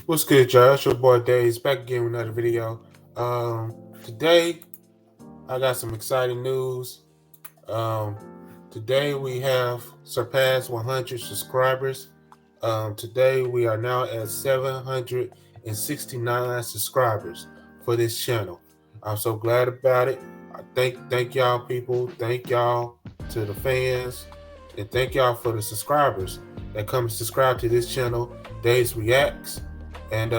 What's good, y'all? It's your boy Days back again with another video. Today I got some exciting news. Um, Today we have surpassed 100 subscribers. Today we are now at 769 subscribers for this channel. I'm so glad about it. I thank y'all people. Thank y'all to the fans, and thank y'all for the subscribers that come and subscribe to this channel, Days Reacts, and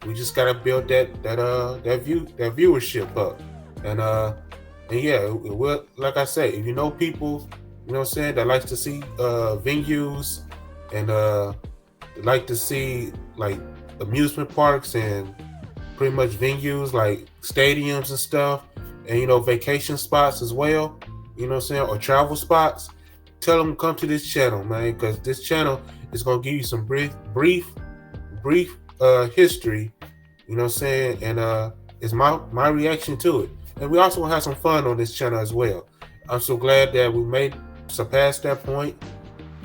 we just gotta build that viewership up, and yeah, well, like I say, if you know people, you know what I'm saying, that likes to see venues and like to see like amusement parks and pretty much venues like stadiums and stuff, and vacation spots as well, you know what I'm saying, or travel spots, tell them to come to this channel, man, because this channel is gonna give you some brief history, you know what I'm saying, and it's my reaction to it. And we also have some fun on this channel as well. I'm so glad that we surpassed that point,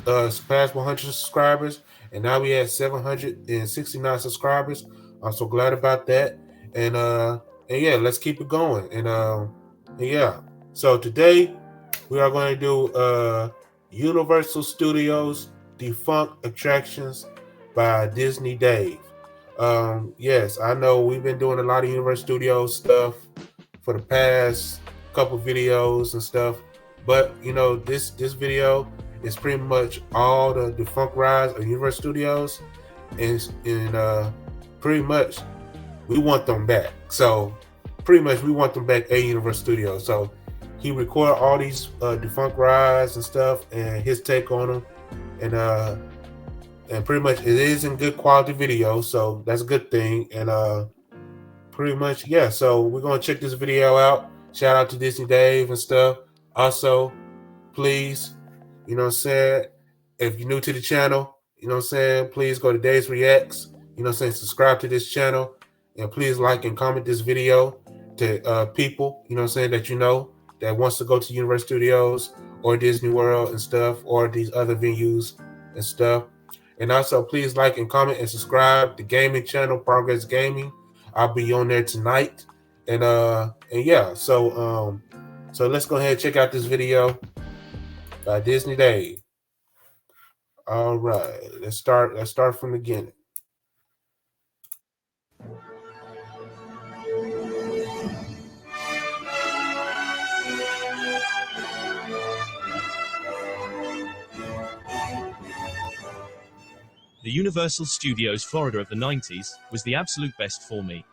surpassed 100 subscribers, and now we at 769 subscribers. I'm so glad about that, and yeah, let's keep it going. And yeah, so today we are going to do Universal Studios Defunct Attractions by Disney Dave. Yes, I know we've been doing a lot of Universal Studios stuff for the past couple videos and stuff, but this video is pretty much all the defunct rides of Universal Studios, and pretty much we want them back. So pretty much we want them back at Universal Studios. So he recorded all these defunct rides and stuff, and his take on them, and pretty much it is in good quality video, so that's a good thing. And pretty much, yeah, so we're gonna check this video out. Shout out to Disney Dave and stuff. Also, please, you know what I'm saying, if you're new to the channel, you know what I'm saying, please go to Days Reacts, you know what I'm saying, subscribe to this channel, and please like and comment this video to people, you know what I'm saying, that that wants to go to Universal Studios or Disney World and stuff, or these other venues and stuff. And also, please like and comment and subscribe the gaming channel, Progress Gaming. I'll be on there tonight. And yeah, so let's go ahead and check out this video by Disney Dave. All right, let's start from the beginning. The Universal Studios Florida of the 90s was the absolute best for me.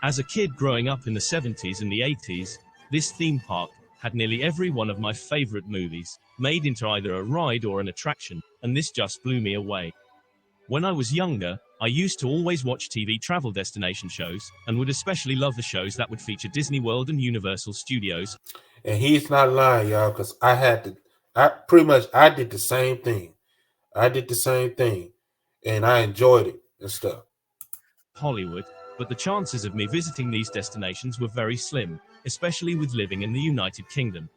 As a kid growing up in the 70s and the 80s, this theme park had nearly every one of my favorite movies made into either a ride or an attraction, and this just blew me away. When I was younger, I used to always watch TV travel destination shows, and would especially love the shows that would feature Disney World and Universal Studios. And he's not lying, y'all, because I did the same thing. I did the same thing, and I enjoyed it and stuff. Hollywood, but the chances of me visiting these destinations were very slim, especially with living in the United Kingdom.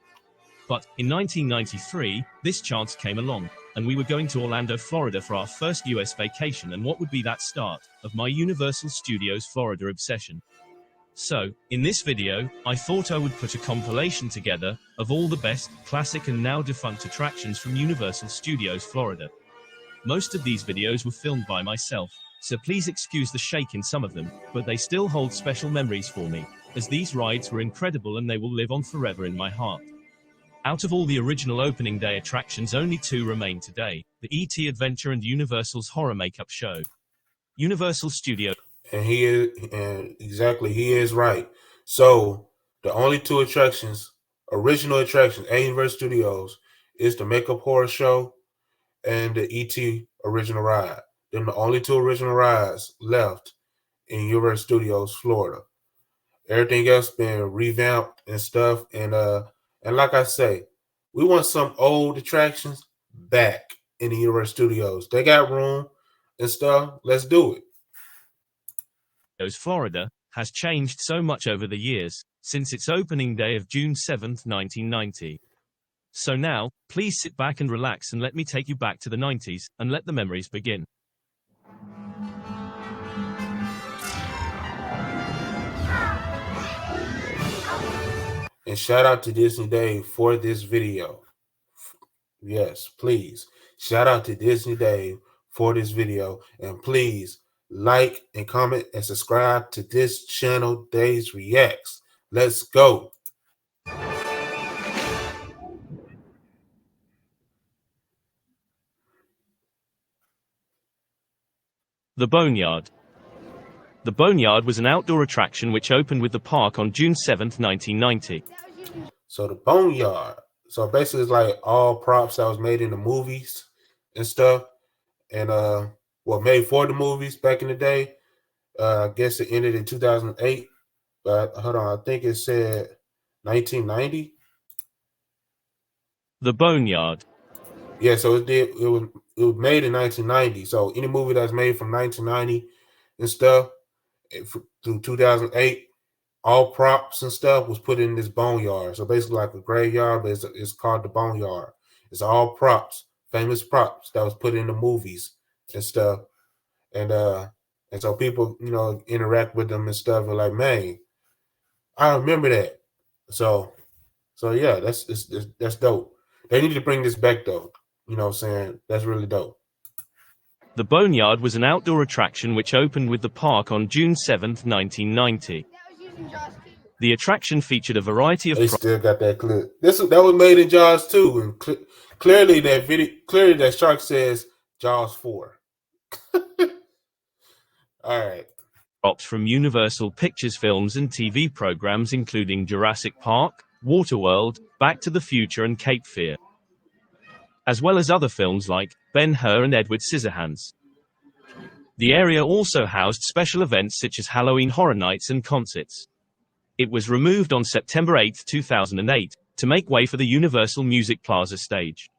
But in 1993, this chance came along, and we were going to Orlando, Florida for our first US vacation, and what would be that start of my Universal Studios Florida obsession. So, in this video, I thought I would put a compilation together of all the best, classic and now defunct attractions from Universal Studios Florida. Most of these videos were filmed by myself, so please excuse the shake in some of them, but they still hold special memories for me, as these rides were incredible and they will live on forever in my heart. Out of all the original opening day attractions, only two remain today, the E.T. Adventure and Universal's Horror Makeup Show. Universal Studios. And he is right. So the only two original attractions at Universal Studios, is the Makeup Horror Show and the E.T. original ride. Them the only two original rides left in Universal Studios Florida. Everything else been revamped and stuff. And like I say, we want some old attractions back in the Universal Studios. They got room and stuff. Let's do it. Florida has changed so much over the years, since its opening day of June 7, 1990. So now, please sit back and relax and let me take you back to the 90s, and let the memories begin. And shout out to Disney Dave for this video. Yes, please. Shout out to Disney Dave for this video. And please like and comment and subscribe to this channel, Dave's Reacts. Let's go. The Boneyard. The Boneyard was an outdoor attraction which opened with the park on June 7, 1990. So the Boneyard. So basically it's like all props that was made in the movies and stuff. And what made for the movies back in the day. I guess it ended in 2008. But hold on, I think it said 1990. The Boneyard. Yeah, so it was made in 1990. So any movie that's made from 1990 and stuff through 2008, all props and stuff was put in this boneyard. So basically like a graveyard, but it's called the boneyard. It's all props, famous props that was put in the movies and stuff. And so people, interact with them and stuff and like, man, I remember that. So yeah, that's dope. They need to bring this back though. You know what I'm saying? That's really dope. The Boneyard was an outdoor attraction which opened with the park on June 7, 1990. The attraction featured a variety of They still got that clip. That was made in Jaws 2, and clearly that shark says Jaws 4. All right. props from Universal Pictures films and TV programs including Jurassic Park, Waterworld, Back to the Future and Cape Fear, as well as other films like Ben-Hur and Edward Scissorhands. The area also housed special events such as Halloween Horror Nights and concerts. It was removed on September 8, 2008, to make way for the Universal Music Plaza stage.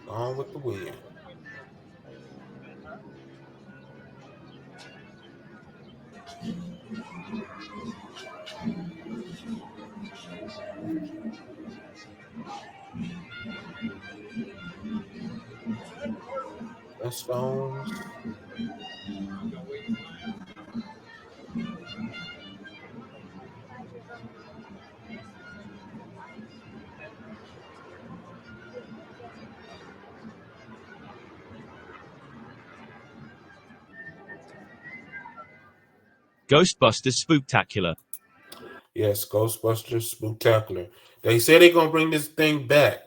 On with the wind. The Stones. Ghostbusters Spooktacular. Yes, Ghostbusters Spooktacular. They say they're gonna bring this thing back,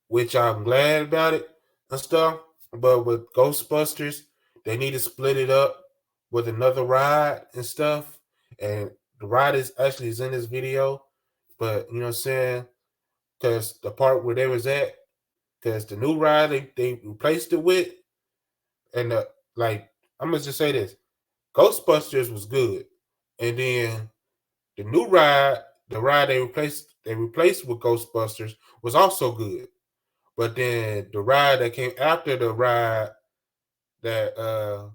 which I'm glad about it and stuff. But with Ghostbusters, they need to split it up with another ride and stuff. And the ride is in this video, but you know what I'm saying? Because the part where they was at, because the new ride they replaced it with, and like I'm gonna just say this: Ghostbusters was good, and then the new ride, the ride they replaced with Ghostbusters was also good. But then the ride that came after the ride that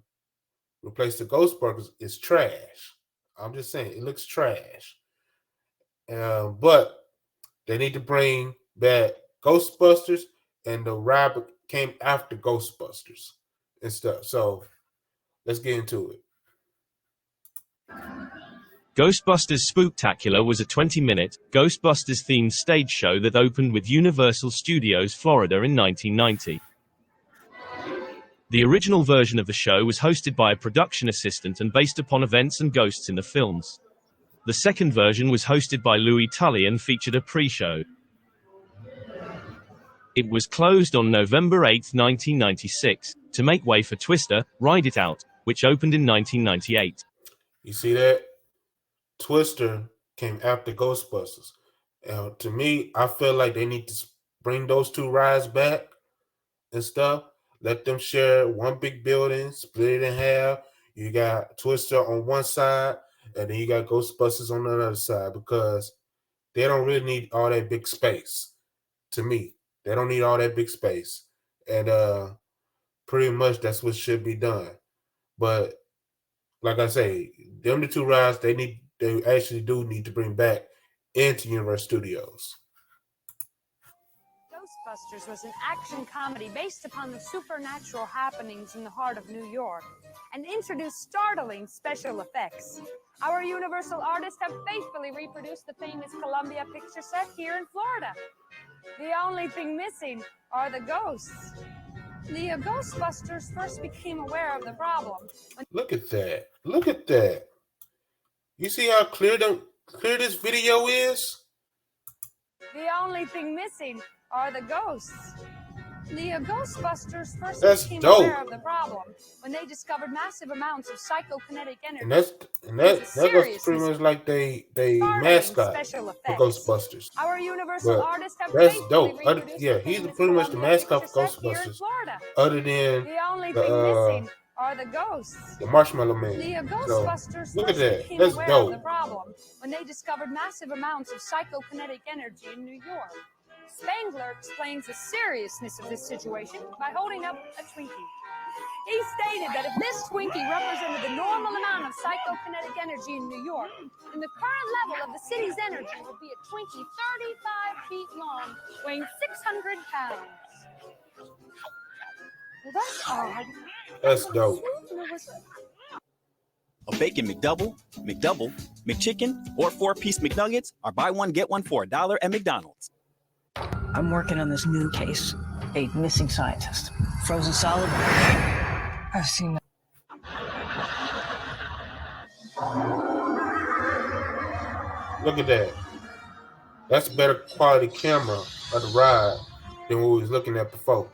replaced the Ghostbusters is trash. I'm just saying it looks trash. But they need to bring back Ghostbusters and the ride came after Ghostbusters and stuff. So let's get into it. Ghostbusters Spooktacular was a 20-minute, Ghostbusters-themed stage show that opened with Universal Studios Florida in 1990. The original version of the show was hosted by a production assistant and based upon events and ghosts in the films. The second version was hosted by Louis Tully and featured a pre-show. It was closed on November 8, 1996, to make way for Twister, Ride It Out, which opened in 1998. You see that? Twister came after Ghostbusters. And to me, I feel like they need to bring those two rides back and stuff. Let them share one big building, split it in half. You got Twister on one side, and then you got Ghostbusters on the other side because they don't really need all that big space. To me, they don't need all that big space, and pretty much that's what should be done. But like I say, them the two rides they actually do need to bring back into Universal Studios. Ghostbusters was an action comedy based upon the supernatural happenings in the heart of New York and introduced startling special effects. Our Universal artists have faithfully reproduced the famous Columbia picture set here in Florida. The only thing missing are the ghosts. The Ghostbusters first became aware of the problem. Look at that. Look at that. You see how clear this video is? The only thing missing are the ghosts. The Ghostbusters first That's became dope. aware of the problem when they discovered massive amounts of psychokinetic energy. And that goes pretty much like they mascot for Ghostbusters. Our Universal artists have that's faithfully dope. Yeah, he's pretty much the mascot for Ghostbusters. Other than the only thing missing are the ghosts. The Marshmallow Man. The Ghostbusters so, look at that. became That's aware dope. of the problem when they discovered massive amounts of psychokinetic energy in New York. Spangler explains the seriousness of this situation by holding up a Twinkie. He stated that if this Twinkie represented the normal amount of psychokinetic energy in New York, then the current level of the city's energy would be a Twinkie 35 feet long, weighing 600 pounds. Well, that's odd. That's dope. A bacon McDouble, McChicken, or 4-piece McNuggets are buy one, get one for $1 at McDonald's. I'm working on this new case. A missing scientist. Frozen solid. I've seen that. Look at that. That's better quality camera of the ride than what we was looking at before.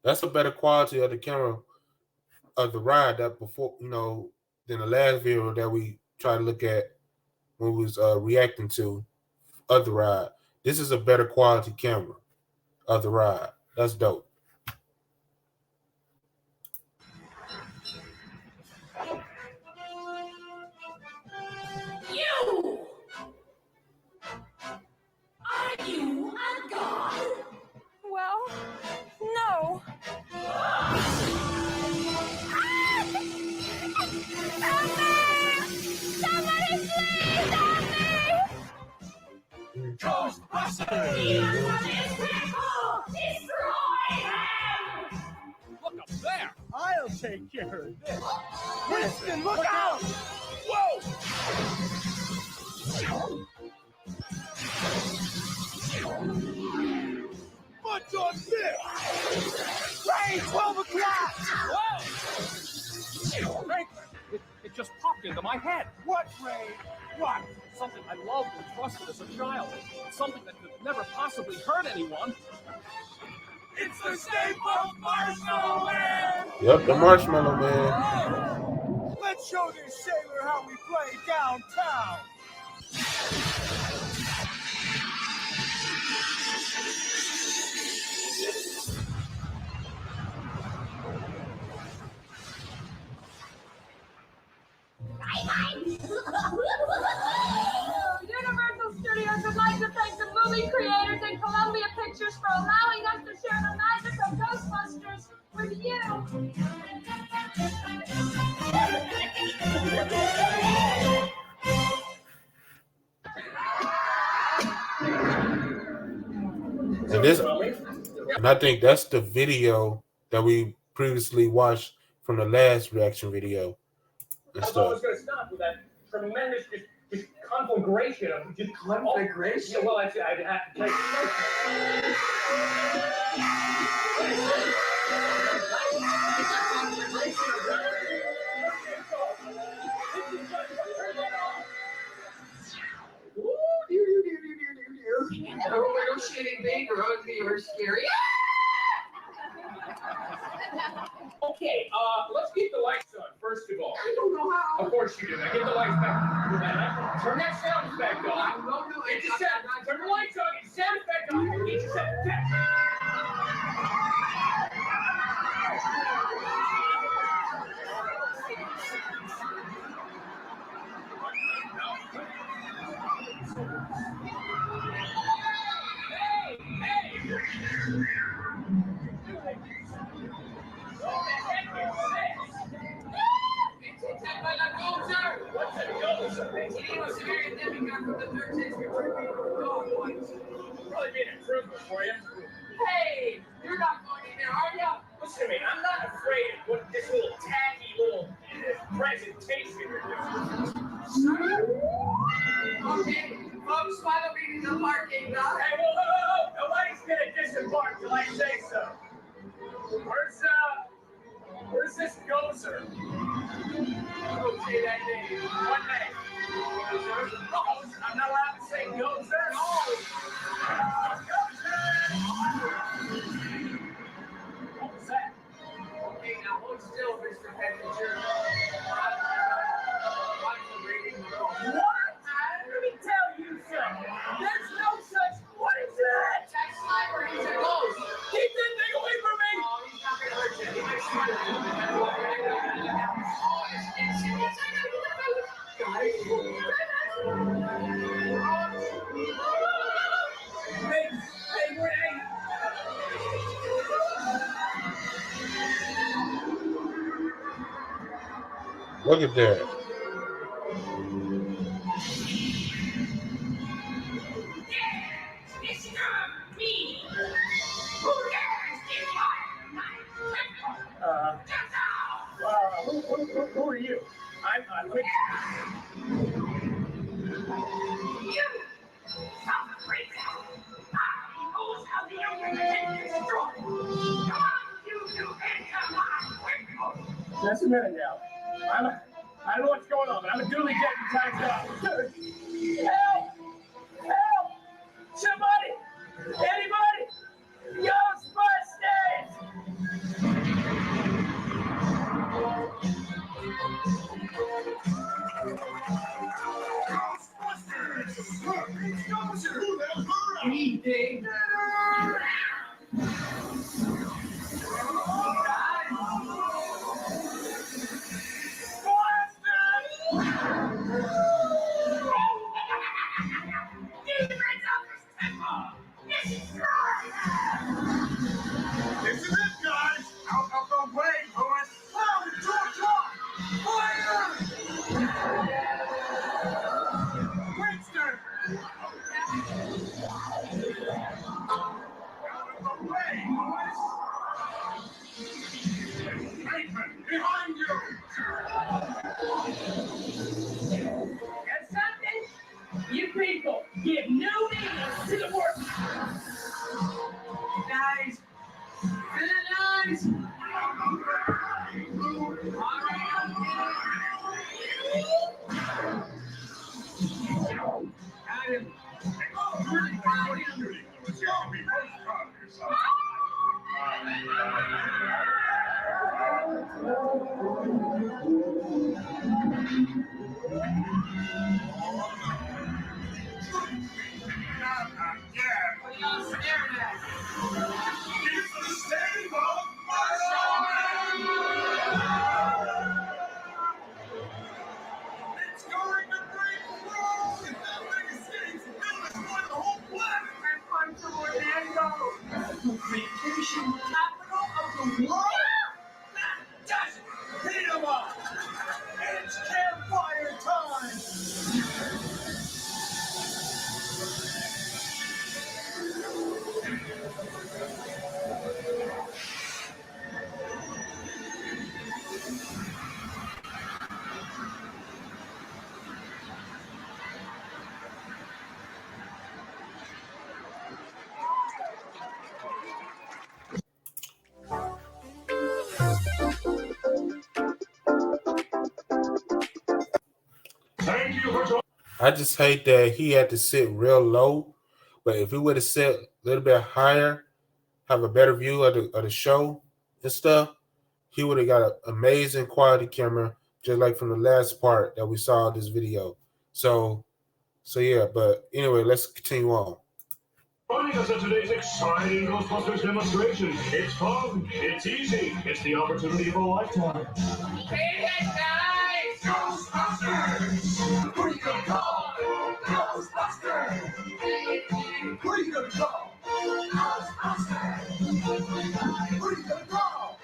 That's a better quality of the camera of the ride that before, than the last video that we tried to look at when we was reacting to of the ride. This is a better quality camera of the ride. That's dope. You! Are you a god? Well, no. Help me! Somebody please help me! Ghostbusters! He is people! Destroy him! Look up there! I'll take care of this. Winston, look out! Whoa! What's on this? Ray, 12 o'clock! Whoa! Franklin, it just popped into my head. What, Ray? What? Something I loved and trusted as a child. Something that could never possibly hurt anyone. It's the Defunct Marshmallow Man! Yep, the Marshmallow Man. Let's show this sailor how we play downtown. Universal Studios would like to thank the movie creators and Columbia Pictures for allowing us to share the magic of Ghostbusters with you. And I think that's the video that we previously watched from the last reaction video. And I thought I was going to stop with that tremendous just conflagration of just conflagration. Yeah, well, I'd have to take. No little shitty baby ugly or scary. Okay, let's keep the lights on, first of all. I don't know how. course you do. Now get the lights back. Turn that sound effect on. Get your sound. Turn the lights on. Get your sound effect on. Get your sound effect. What's a gozer? He was a very demigod from the 3rd century. Probably been a trooper for you. Hey, you're not going in there, are you? Listen to me, I'm not afraid of what this little tacky little presentation you're doing. Okay, folks, follow me to the parking lot. Hey, whoa. Nobody's gonna disembark till I say so. Where's this gozer? Don't say that name. What name? Gozer? I'm not allowed to say gozer? No! Gozer! What was that? Okay, now hold still, Mr. Messenger. What? Let me tell you something. There's no such. What is that? That sniper, he's a ghost. Keep that thing away from me! Oh, he's not gonna hurt you. He might smile at you. Hey, wait. Look at that. Who are you? I'm quick. Just a minute now. I don't know what's going on, but I'm a duly deputized officer. Help! Help! Somebody! Anybody! Ghostbusters! Anything. This is it, guys. Out of the way, boys. Fire! Winston! Out of the way, boys. Bateman, behind you. Got something? You people give new meaning to the word. Guys, villainize. What are y'all staring at? It's the same old It's going to break through! If that thing escapes, it'll destroy the whole planet! I'm fun to Orlando. Vacation capital of the world? That does it! Beat 'em up! It's campfire time! Thank you for joining. I just hate that he had to sit real low. But if he would have sat a little bit higher, have a better view of the show and stuff, he would have got an amazing quality camera just like from the last part that we saw in this video. So yeah, but anyway, let's continue on. Joining us at today's exciting Ghostbusters demonstration. It's fun, it's easy, it's the opportunity of a lifetime. Hey guys! Ghostbusters! Who are you gonna call? Ghostbusters! Who are you gonna call? Ghostbusters! Who are you gonna call?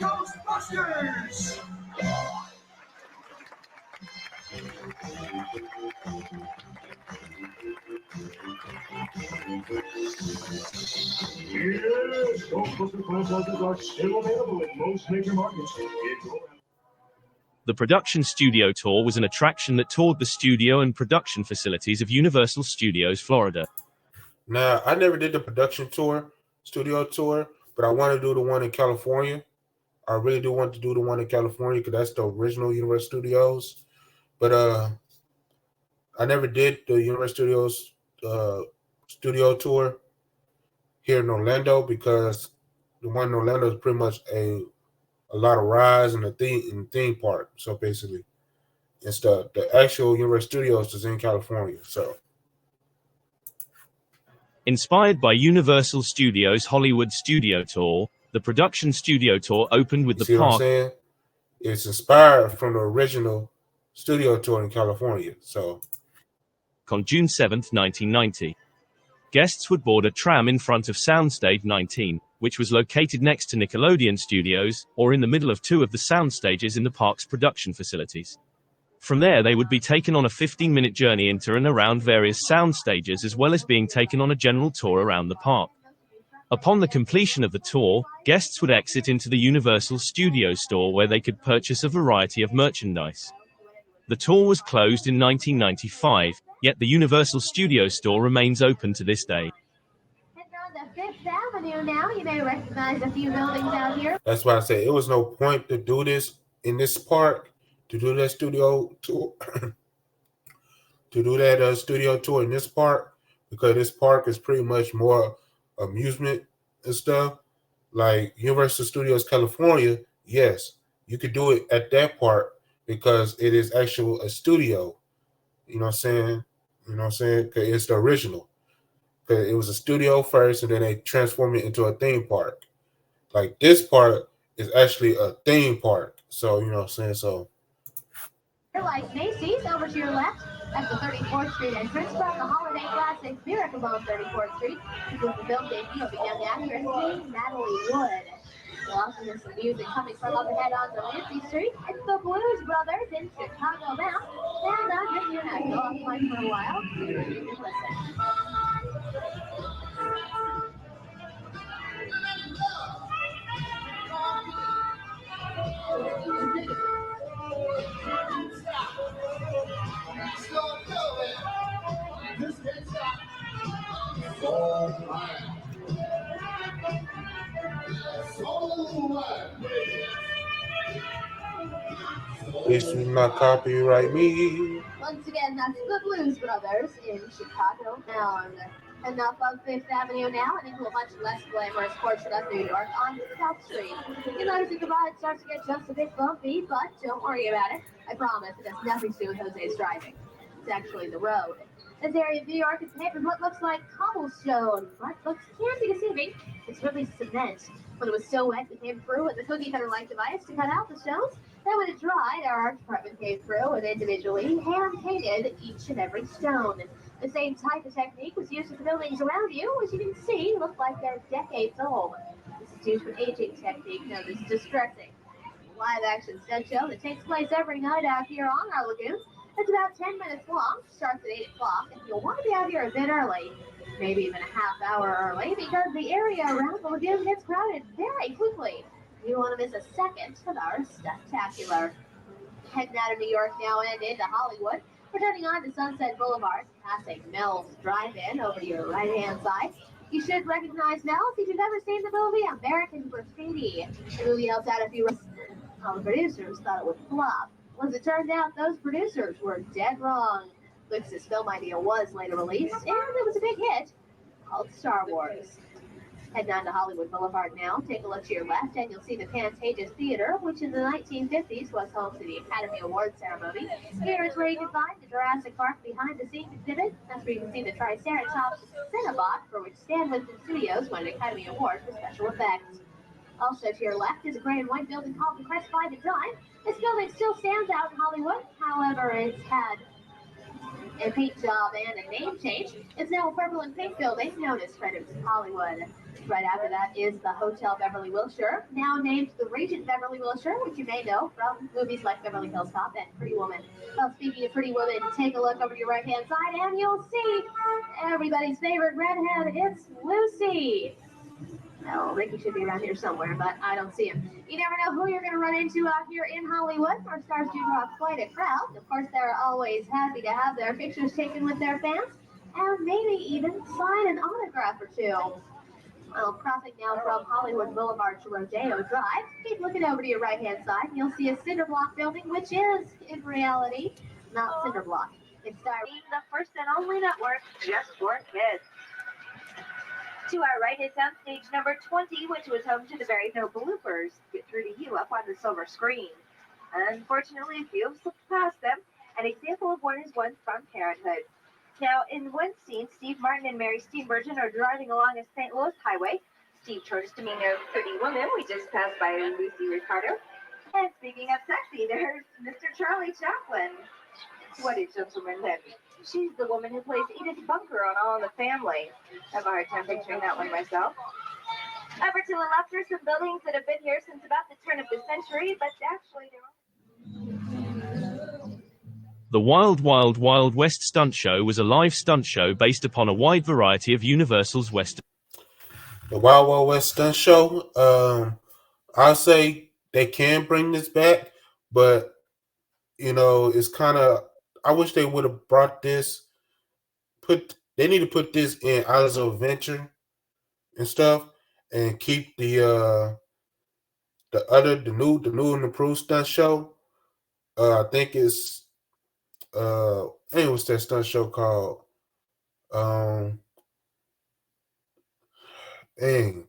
Ghostbusters! Yes, Ghostbuster franchises are still available in most major markets. The production studio tour was an attraction that toured the studio and production facilities of Universal Studios Florida. Now, I never did the studio tour, but I want to do the one in California. I really do want to do the one in California because that's the original Universal Studios. But I never did the Universal Studios studio tour here in Orlando because the one in Orlando is pretty much a lot of rides and a theme park. So basically, it's the actual Universal Studios is in California. So inspired by Universal Studios' Hollywood Studio Tour, the production studio tour opened with you the see park. What I'm saying? It's inspired from the original studio tour in California. So On June 7, 1990. Guests would board a tram in front of Soundstage 19, which was located next to Nickelodeon Studios, or in the middle of two of the soundstages in the park's production facilities. From there they would be taken on a 15-minute journey into and around various soundstages as well as being taken on a general tour around the park. Upon the completion of the tour, guests would exit into the Universal Studios store where they could purchase a variety of merchandise. The tour was closed in 1995, yet the Universal Studios store remains open to this day. Heading on to Fifth Avenue now. You may recognize a few buildings out here. that's why I say it was no point to do this in this park, to do that studio tour, to do that studio tour in this park, because this park is pretty much more amusement and stuff. Like Universal Studios California, yes, you could do it at that park because it is actual a studio. You know what I'm saying? You know what I'm saying? Because it's the original. Because it was a studio first, and then they transformed it into a theme park. Like this part is actually a theme park. So you know what I'm saying? So Like Macy's over to your left. That's the 34th Street entrance from the Holiday Classic Miracle on 34th Street. This is the film debut of the young actress Queen Natalie Wood. You'll also hear some music coming from up ahead onto Lindsay Street. It's the Blues Brothers in Chicago now. And I'm just here now. Go offline for a while. You can listen. please do not copyright me. Once again, that's the Blues Brothers in Chicago now. And up on Fifth Avenue now, and into a much less glamorous portion of New York on South Street. You notice the divide starts to get just a bit bumpy, but don't worry about it. I promise it has nothing to do with Jose's driving. It's actually the road. This area of New York is paved with what looks like cobblestone, but looks can't be deceiving. It's really cement. When it was so wet, we came through with a cookie cutter-like device to cut out the stones. Then when it dried, our art department came through and individually hand-painted each and every stone. The same type of technique was used with the buildings around you, which you can see look like they're decades old. This is due to an aging technique known as distressing. A live-action stunt show that takes place every night out here on our lagoons. It's about 10 minutes long, starts at 8 o'clock, and you'll want to be out here a bit early, maybe even a half hour early, because the area around the lagoon gets crowded very quickly. You don't want to miss a second of our spectacular. Heading out of New York now and into Hollywood. We're turning on to Sunset Boulevard, passing Mel's Drive-In over to your right-hand side. You should recognize Mel's if you've ever seen the movie American Graffiti. The movie helped out a few. All the producers thought it would flop. As it turned out, those producers were dead wrong. Lucas's film idea was later released, and it was a big hit, called Star Wars. Head down to Hollywood Boulevard now. Take a look to your left, and you'll see the Pantages Theater, which in the 1950s was home to the Academy Award ceremony. Here is where you can find the Jurassic Park behind-the-scenes exhibit. That's where you can see the Triceratops Cinnabot, for which Stan Winston Studios won an Academy Award for special effects. Also to your left is a gray and white building called the Crest by the Dime. This building still stands out in Hollywood. However, it's had a paint job and a name change. It's now a purple and pink building known as Frederickson Hollywood. Right after that is the Hotel Beverly Wilshire, now named the Regent Beverly Wilshire, which you may know from movies like Beverly Hills Cop and Pretty Woman. Well, speaking of Pretty Woman, take a look over to your right-hand side and you'll see everybody's favorite redhead, it's Lucy. Well, Ricky should be around here somewhere, but I don't see him. You never know who you're going to run into out here in Hollywood. Our stars do draw quite a crowd. Of course, they're always happy to have their pictures taken with their fans, and maybe even sign an autograph or two. Well, crossing now from Hollywood Boulevard to Rodeo Drive, keep looking over to your right-hand side, and you'll see a cinder block building, which is, in reality, not cinder block. It's the first and only network just for kids. To our right is soundstage number 20, which was home to the very no bloopers get through to you up on the silver screen. Unfortunately, a few have slipped past them. An example of one is one from Parenthood. Now, in one scene, Steve Martin and Mary Steenburgen are driving along a St. Louis highway. Steve turns to me, no pretty woman. We just passed by Lucy Ricardo. And speaking of sexy, there's Mr. Charlie Chaplin. What a gentleman then. She's the woman who plays Edith Bunker on All in the Family. I have a hard time picturing that one myself. Over to the left are some buildings that have been here since about the turn of the century, but actually they're... The Wild Wild Wild West Stunt Show was a live stunt show based upon a wide variety of Universal's Western. The Wild Wild West Stunt Show, I'll say they can bring this back, but, you know, it's kind of... I wish they would have brought this. They need to put this in Islands of Adventure and stuff, and keep the new and improved stunt show. I think it's anyway, what's that stunt show called? Dang,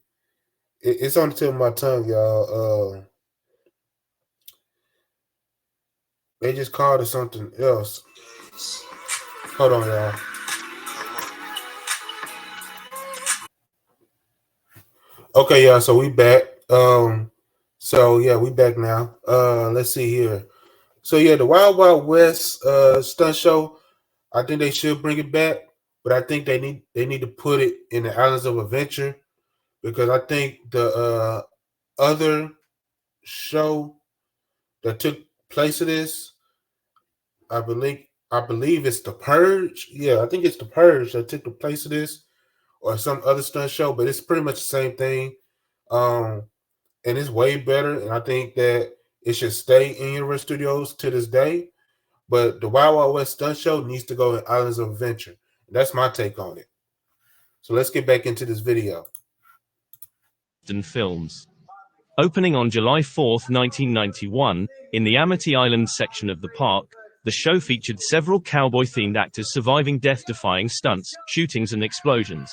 it's on the tip of my tongue, y'all. They just called it something else. Hold on, y'all. Okay, y'all. So we back. So yeah, we back now. Let's see here. So yeah, the Wild Wild West stunt show. I think they should bring it back, but I think they need to put it in the Islands of Adventure, because I think the other show that took place of this, I believe it's The Purge. Yeah, I think it's The Purge that took the place of this, or some other stunt show, but it's pretty much the same thing. And it's way better, and I think that it should stay in Universal Studios to this day. But the Wild Wild West stunt show needs to go in Islands of Adventure. That's my take on it. So let's get back into this video. Films. Opening on July 4, 1991, in the Amity Island section of the park, the show featured several cowboy-themed actors surviving death-defying stunts, shootings and explosions.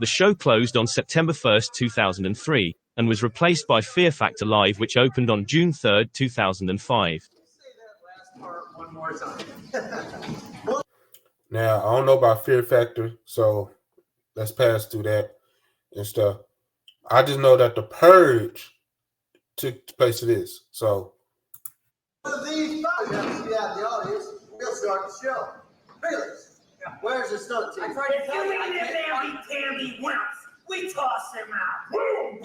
The show closed on September 1, 2003, and was replaced by Fear Factor Live, which opened on June 3, 2005. Now, I don't know about Fear Factor, so let's pass through that and stuff. I just know that The Purge took place of this. So These fellas have to get out of the audience. We'll start the show. Felix, where's the stunt team? I tried to tell you, Tammy Wimps. We toss him out. Boom,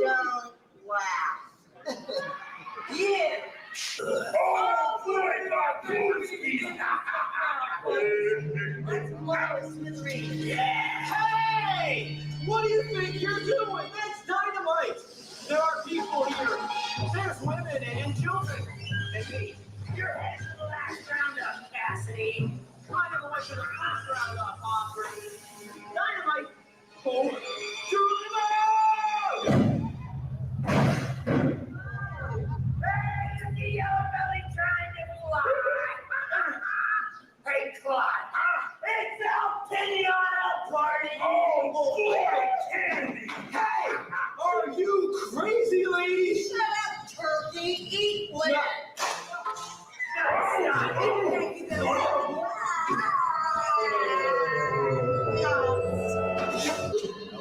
Don't laugh. Yeah. Oh, boy, my booty. Let's blow a smithy. Yeah. Hey! What do you think you're doing? That's dynamite. There are people here. There's women and children. And me. Your head's the last round up, Cassidy. I never went to the first round up, Aubrey. Dynamite. Oh, to the moon! Hey, the yellow belly trying to fly. Hey, Clyde. It's El Pinata Party. Oh, candy. Hey, are you crazy, lady? Shut up, turkey. Eat with it.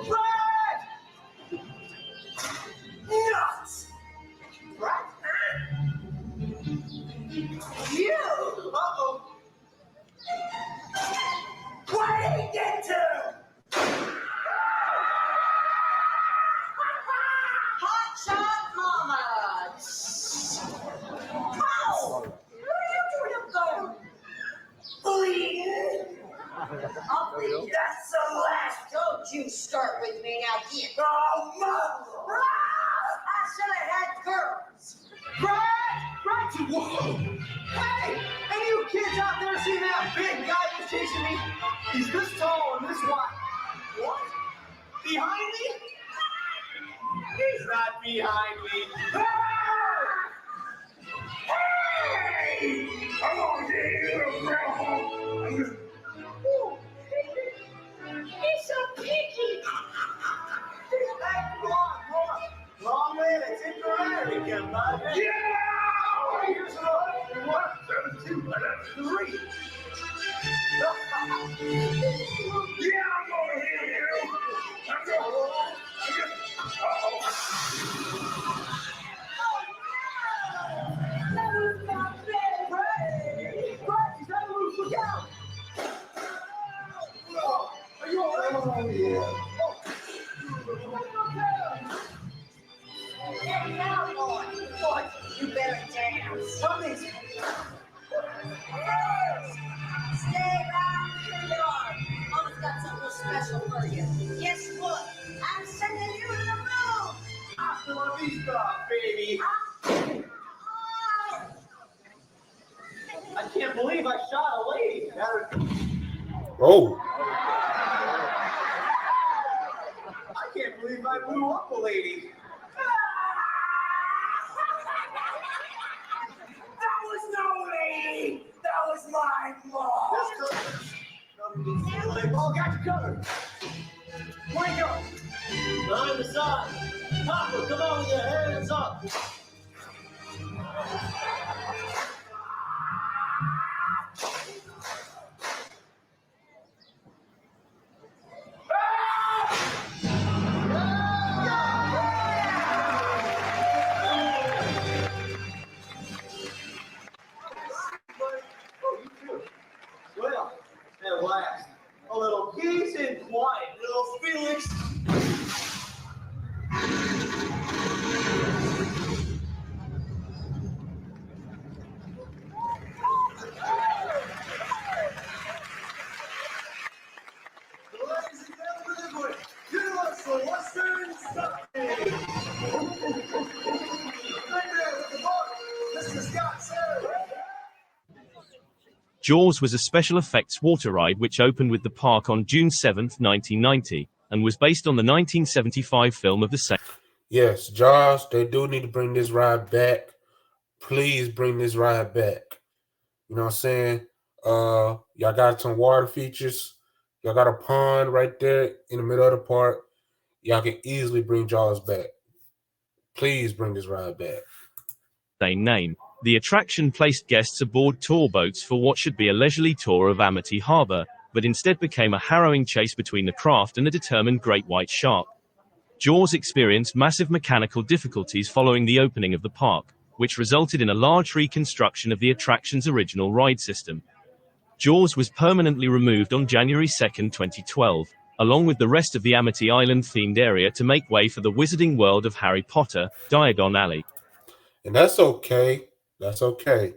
Brad! Nuts! Brad? You! Uh-oh. Where did he get to? Hot shot mama. Oh! What are you doing up there? Bleeding? I'll bleed. That's the last. Don't you start with me now, kid. Oh, mother! I should have had girls. Brad! Brad, whoa! Hey! Any of you kids out there see that big guy that's chasing me? He's this tall and this wide. What? Behind me? He's not behind me. Hey! Come on, you little girl. He's so picky. Hey, come on. Long way to Tipperary again, bud. Yeah! Here's another 1, 7, 2, 11, 3. Yeah, I'm over here. I'm going. That was not fair. Brad, he's on the roof. Look out. Are you all right? Oh, yeah. Get down, boy. What? You better dance. Something's... Stay right where you are. Mama's got something special for you. Guess what? I'm sending you to the moon. Hasta la vista, baby. I can't believe I shot a lady. Oh, I can't believe I blew up a lady. That was no lady. That was my mom. Oh, got you covered. Where you go? Behind the side. Papa, come on with your hands up. Well, at last, a little peace and quiet, little Felix. Ladies and gentlemen, Universal Western Stunning. Right there with the book, Mr. Scott Sarah. Jaws was a special effects water ride which opened with the park on June 7, 1990, and was based on the 1975 film of the same. yes, Jaws, they do need to bring this ride back. Please bring this ride back. You know what I'm saying? Y'all got some water features. Y'all got a pond right there in the middle of the park. Y'all can easily bring Jaws back. Please bring this ride back. Same name. The attraction placed guests aboard tour boats for what should be a leisurely tour of Amity Harbor, but instead became a harrowing chase between the craft and a determined great white shark. Jaws experienced massive mechanical difficulties following the opening of the park, which resulted in a large reconstruction of the attraction's original ride system. Jaws was permanently removed on January 2, 2012, along with the rest of the Amity Island-themed area to make way for the Wizarding World of Harry Potter, Diagon Alley. And that's okay. That's okay.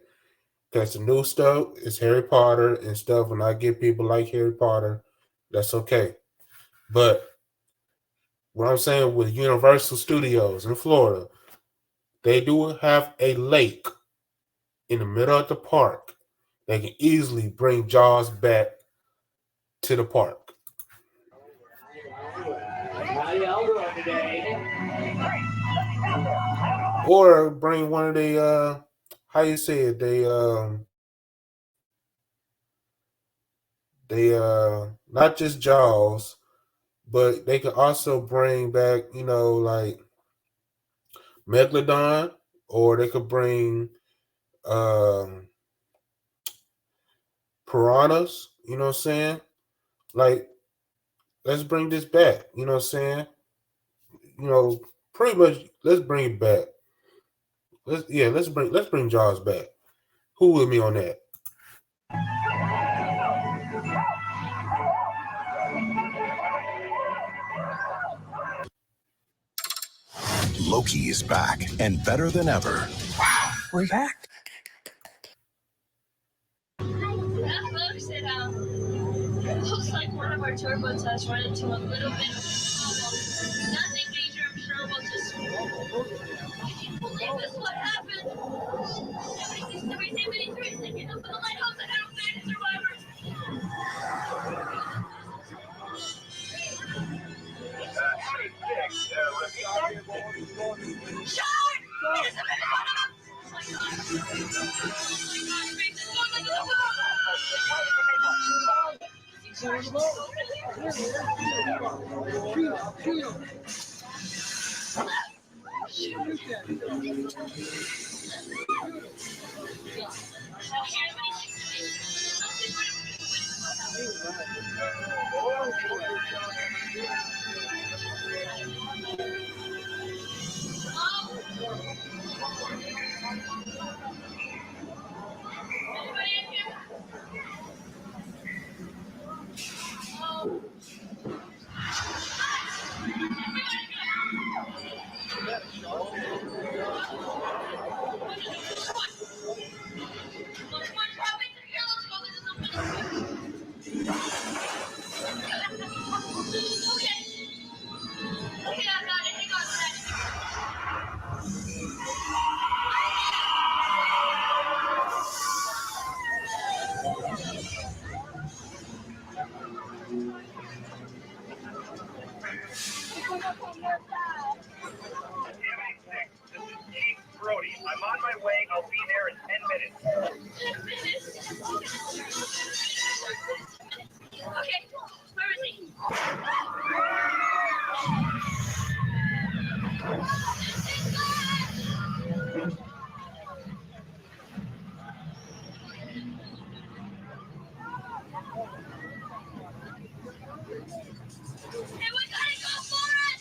Because the new stuff is Harry Potter and stuff. When I get people like Harry Potter, that's okay. But what I'm saying with Universal Studios in Florida, they do have a lake in the middle of the park. They can easily bring Jaws back to the park. How y'all doing today? Or bring one of the how you say it, they not just Jaws, but they can also bring back, like Megalodon, or they could bring um piranhas, you know what I'm saying? Like, let's bring this back, you know what I'm saying? You know, pretty much let's bring it back. Let's bring Jaws back. Who with me on that? Loki is back and better than ever. We're back. Folks, it looks like one of our turbots has run into a little bit of trouble. Nothing major, I'm sure we'll just... I can't believe this, what happened? 76, 73, thinking up for the lighthouse and I don't think it's survivors. Sean! There's a minute one of them! Oh my god. Oh my god, Grace is going into the world! Brody, I'm on my way. I'll be there in 10 minutes. 10 minutes? Okay, where is he? Hey, we gotta go for it!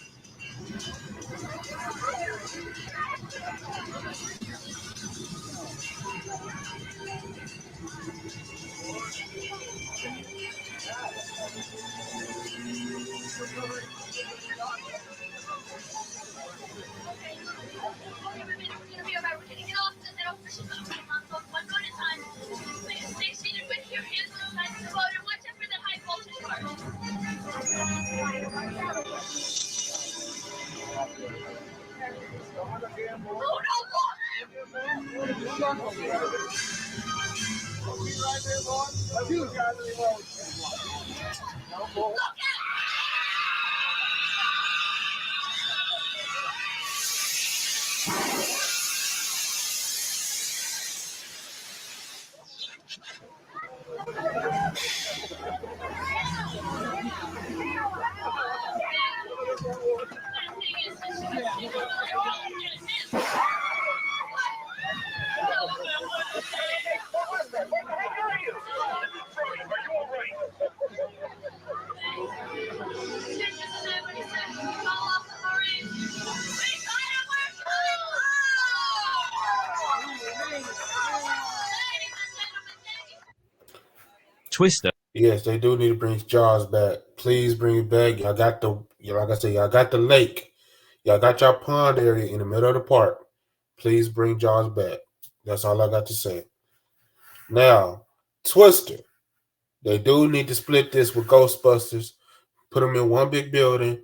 Twister. Yes, they do need to bring Jaws back. Please bring it back. Y'all got like I said, y'all got the lake. Y'all got your pond area in the middle of the park. Please bring Jaws back. That's all I got to say. Now, Twister. They do need to split this with Ghostbusters. Put them in one big building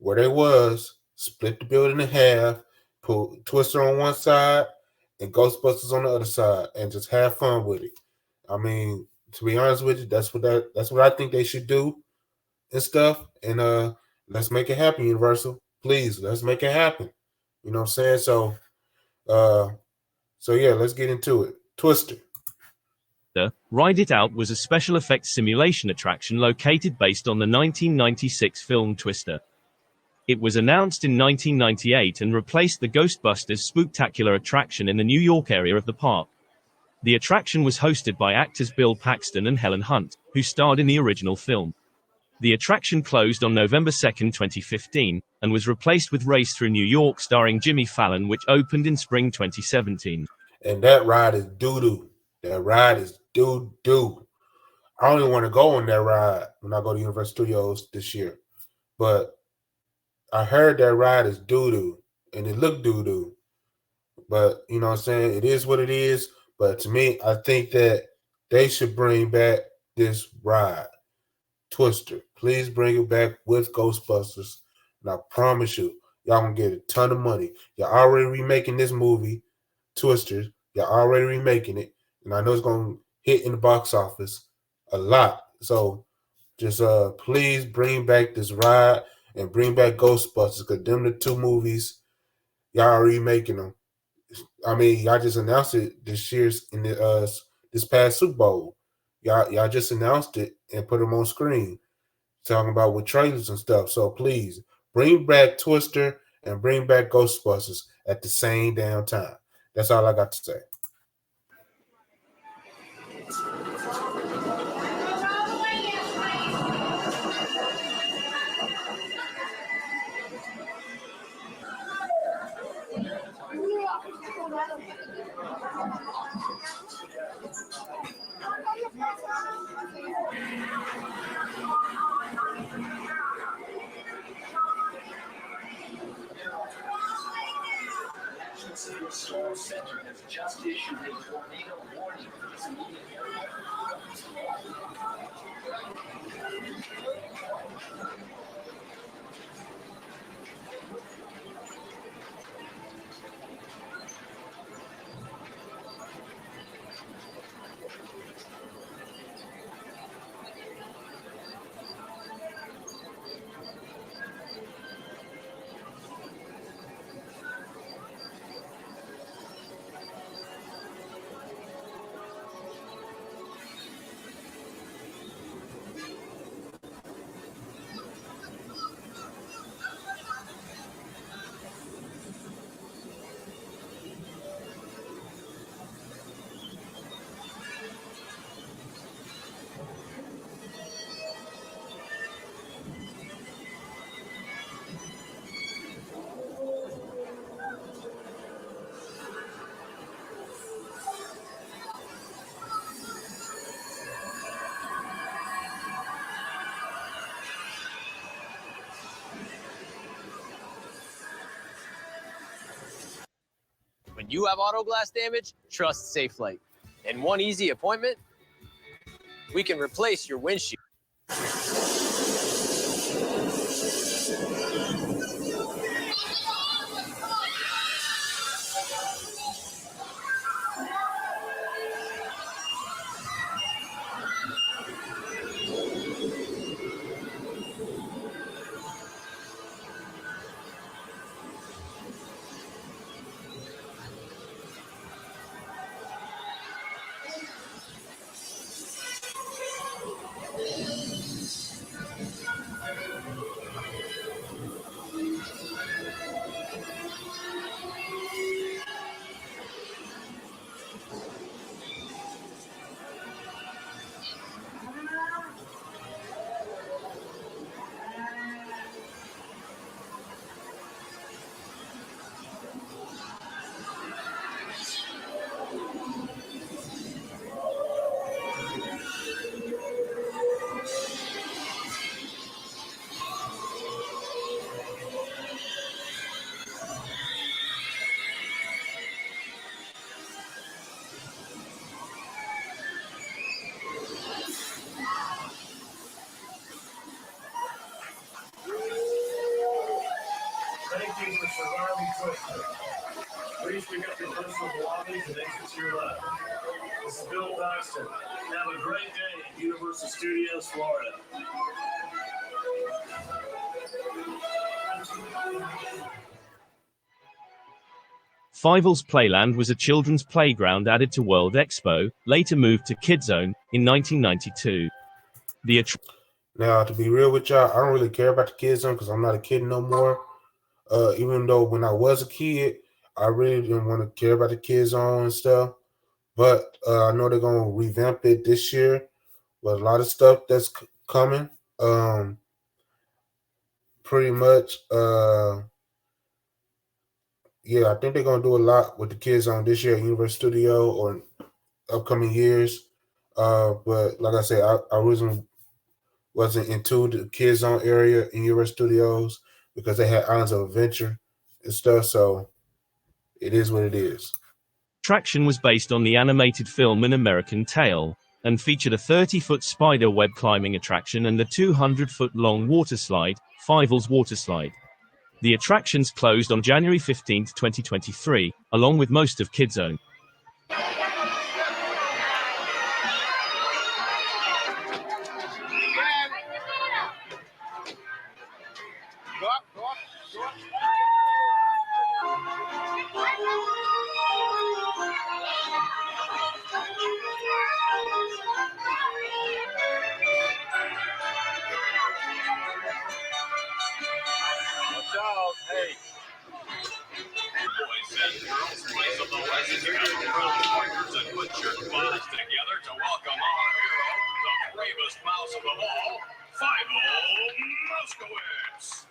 where they was, split the building in half, put Twister on one side and Ghostbusters on the other side, and just have fun with it. I mean, to be honest with you, that's what I think they should do and stuff. And let's make it happen, Universal. Please, let's make it happen. You know what I'm saying? Uh so yeah, let's get into it. Twister. Ride It Out was a special effects simulation attraction located based on the 1996 film Twister. It was announced in 1998 and replaced the Ghostbusters Spooktacular attraction in the New York area of the park. The attraction was hosted by actors Bill Paxton and Helen Hunt, who starred in the original film. The attraction closed on November 2, 2015, and was replaced with Race Through New York starring Jimmy Fallon, which opened in spring 2017. And that ride is doo-doo. That ride is doo-doo. I don't even want to go on that ride when I go to Universal Studios this year. But I heard that ride is doo-doo, and it looked doo-doo. But, you know what I'm saying? It is what it is. But to me, I think that they should bring back this ride. Twister. Please bring it back with Ghostbusters. And I promise you, y'all gonna get a ton of money. Y'all already remaking this movie, Twister. Y'all already remaking it. And I know it's gonna hit in the box office a lot. So just please bring back this ride and bring back Ghostbusters, because them the two movies y'all are remaking them. I mean, y'all just announced it this year's in the this past Super Bowl. Y'all just announced it and put them on screen, talking about with trailers and stuff. So please bring back Twister and bring back Ghostbusters at the same damn time. That's all I got to say. National Storm Center has just issued a tornado warning for this immediate area. When you have auto glass damage, trust SafeLight. In one easy appointment, we can replace your windshield. Mr. Garvey Twister. Please pick up your personal belongings and exit to your left. This is Bill Paxton. Have a great day at Universal Studios, Florida. Fievel's Playland was a children's playground added to World Expo, later moved to Kid Zone, in 1992. Now, to be real with y'all, I don't really care about the Kid Zone because I'm not a kid no more. Even though when I was a kid, I really didn't want to care about the Kid Zone and stuff. But I know they're going to revamp it this year with a lot of stuff that's coming. Pretty much, yeah, I think they're going to do a lot with the Kid Zone this year at Universal Studio or upcoming years. But like I said, I originally wasn't into the Kid Zone area in Universal Studios because they had Islands of Adventure and stuff. So it is what it is. Attraction was based on the animated film An American Tail, and featured a 30-foot spider web climbing attraction and a 200-foot-long water slide, Fievel's Water Slide. The attractions closed on January 15, 2023, along with most of Kid Zone. Watch out, hey. Boys and girls, place of the legendary partners and put your claws together to welcome our hero, the bravest mouse of them all, Fievel Moskowitz.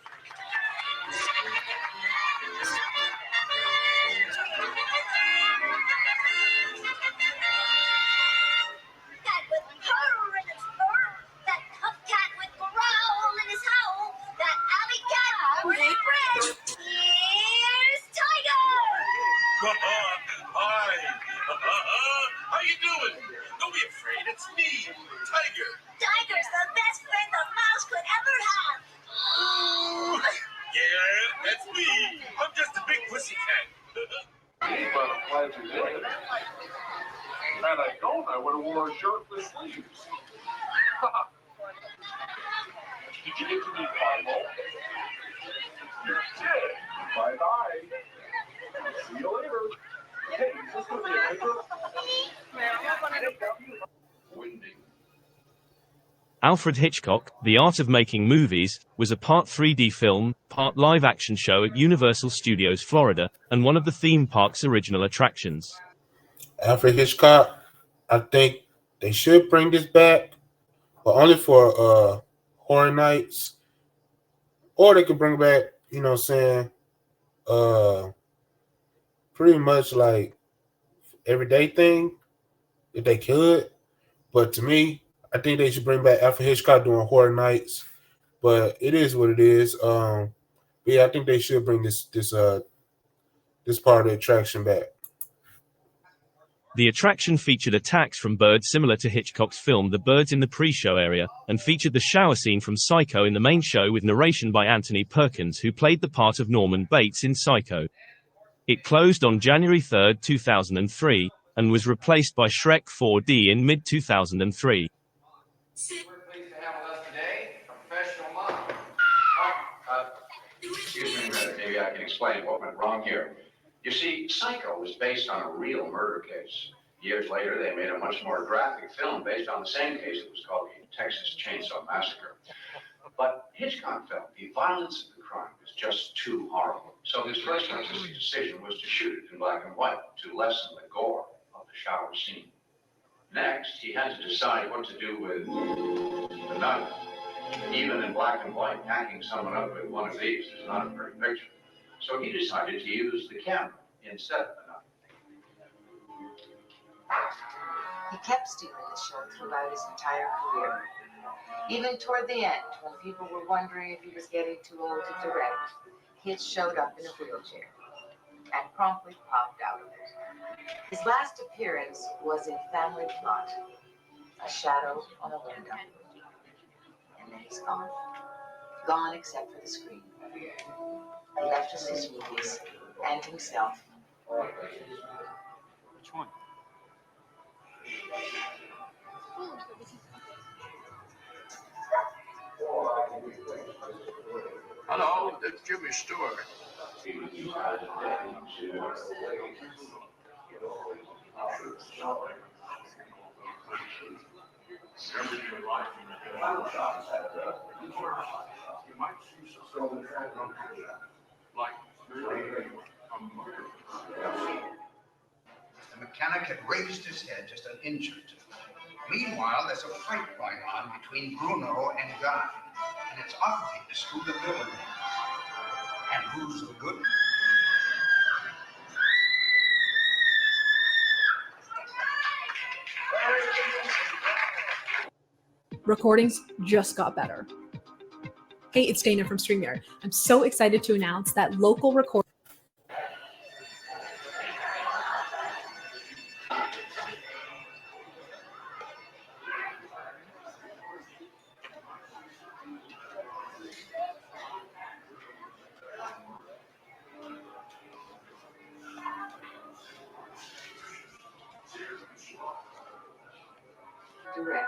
That with purr in his fur, that cupcat with growl in his howl, that alley cat with fresh. Here's Tiger! Hi. How you doing? Don't be afraid, it's me, Tiger. Tiger's the best friend the mouse could ever have. Yeah, that's me. I'm just a big pussycat. Well, I'm glad you did it. Had I known, I would have worn shirt with sleeves. Did you get to meet Bible? You did. Bye-bye. See you later. Hey, is this going to be a paper? Windy. Alfred Hitchcock, The Art of Making Movies, was a part 3D film, part live-action show at Universal Studios Florida, and one of the theme park's original attractions. Alfred Hitchcock, I think they should bring this back, but only for horror nights. Or they could bring back, you know what I'm saying, pretty much like everyday thing, if they could. But to me, I think they should bring back Alfred Hitchcock doing horror nights. But it is what it is. Yeah, I think they should bring this part of the attraction back. The attraction featured attacks from birds similar to Hitchcock's film The Birds in the pre-show area, and featured the shower scene from Psycho in the main show with narration by Anthony Perkins, who played the part of Norman Bates in Psycho. It closed on January 3, 2003, and was replaced by Shrek 4D in mid-2003. We're pleased to have with us today a professional mom. Excuse me a minute, maybe I can explain what went wrong here. You see, Psycho was based on a real murder case. Years later, they made a much more graphic film based on the same case. It was called the Texas Chainsaw Massacre. But Hitchcock felt the violence of the crime was just too horrible. So his first artistic decision was to shoot it in black and white to lessen the gore of the shower scene. Next, he had to decide what to do with the knife. Even in black and white, hacking someone up with one of these is not a pretty picture. So he decided to use the camera instead of the knife. He kept stealing the show throughout his entire career. Even toward the end, when people were wondering if he was getting too old to direct, Hitch showed up in a wheelchair and promptly popped out of it. His last appearance was in Family Plot, A Shadow on a Window. And then he's gone. gone except for the screen. He left us his movies and himself. Which one? Hello, it's Jimmy Stewart. You might see some like The mechanic had raised his head just an inch or two. Meanwhile, there's a fight going on between Bruno and Guy, and it's obvious who the villain is and who's the good one. Recordings just got better. Hey, it's Dana from StreamYard. I'm so excited to announce that local recording. Direct,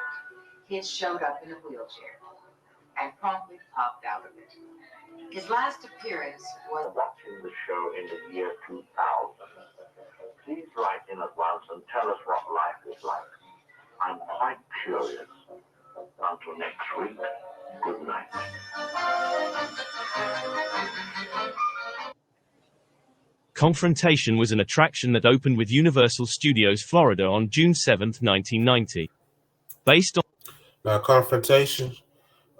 his showed up in a wheelchair and promptly popped out of it. His last appearance was watching the show in the year 2000. Please write in advance and tell us what life is like. I'm quite curious. Until next week, good night. Confrontation was an attraction that opened with Universal Studios Florida on June 7, 1990. Based on Now, Confrontation,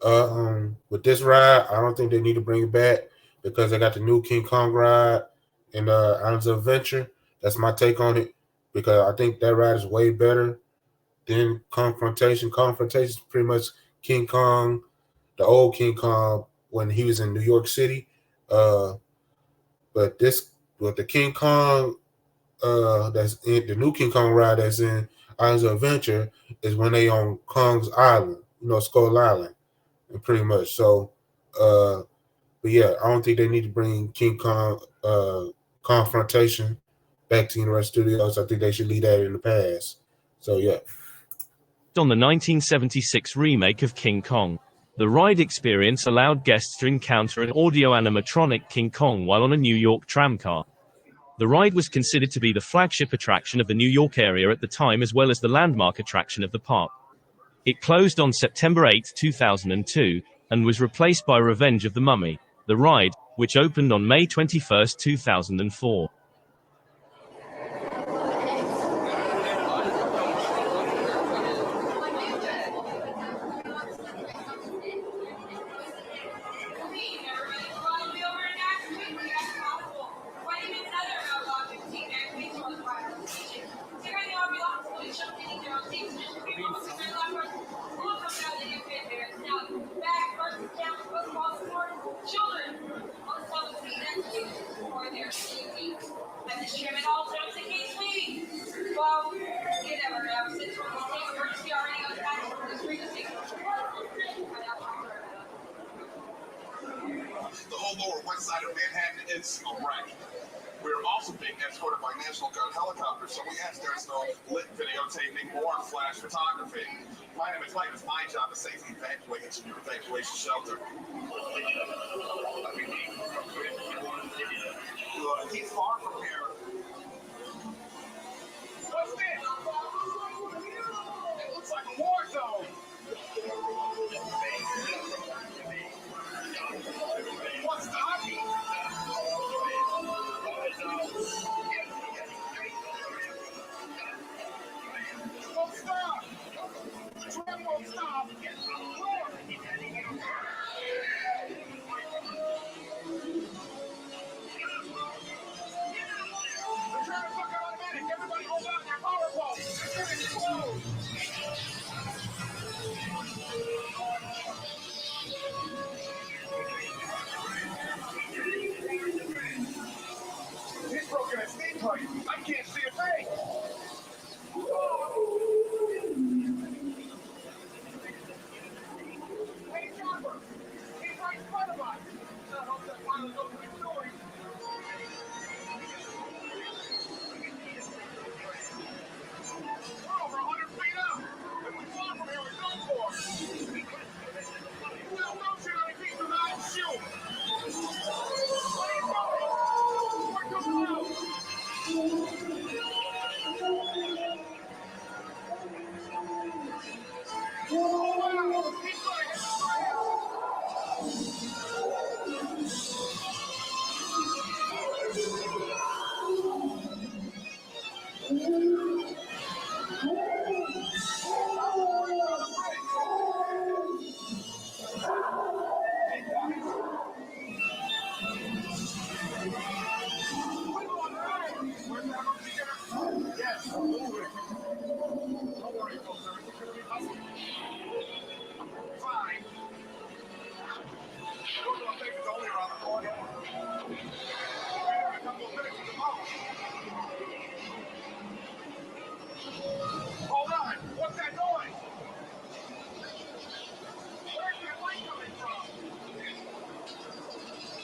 with this ride, I don't think they need to bring it back because they got the new King Kong ride and Islands of Adventure. That's my take on it because I think that ride is way better than Confrontation. Confrontation is pretty much King Kong, the old King Kong when he was in New York City. But this with the King Kong, that's in the new King Kong ride that's in Islands of Adventure is when they on Kong's Island, Skull Island, and pretty much. So, but yeah, I don't think they need to bring King Kong Confrontation back to Universal Studios. I think they should leave that in the past. So yeah. on the 1976 remake of King Kong. The ride experience allowed guests to encounter an audio-animatronic King Kong while on a New York tramcar. The ride was considered to be the flagship attraction of the New York area at the time as well as the landmark attraction of the park. It closed on September 8, 2002, and was replaced by Revenge of the Mummy, the ride, which opened on May 21, 2004. The whole lower west side of Manhattan is a wreck. We're also being escorted by National Guard helicopters, so we ask there's no lit videotaping or flash photography. My name is Mike. It's my job to safely evacuate into your evacuation shelter. He's far from here. What's this? It looks like a war zone. What's the hockey? Won't stop. The train won't stop. Yes, I'm moving. Don't worry, folks. Everything's gonna be hustled. Fine. Those little things is only around the corner. A couple of minutes at the most. Hold on. What's that noise? Where's that light coming from?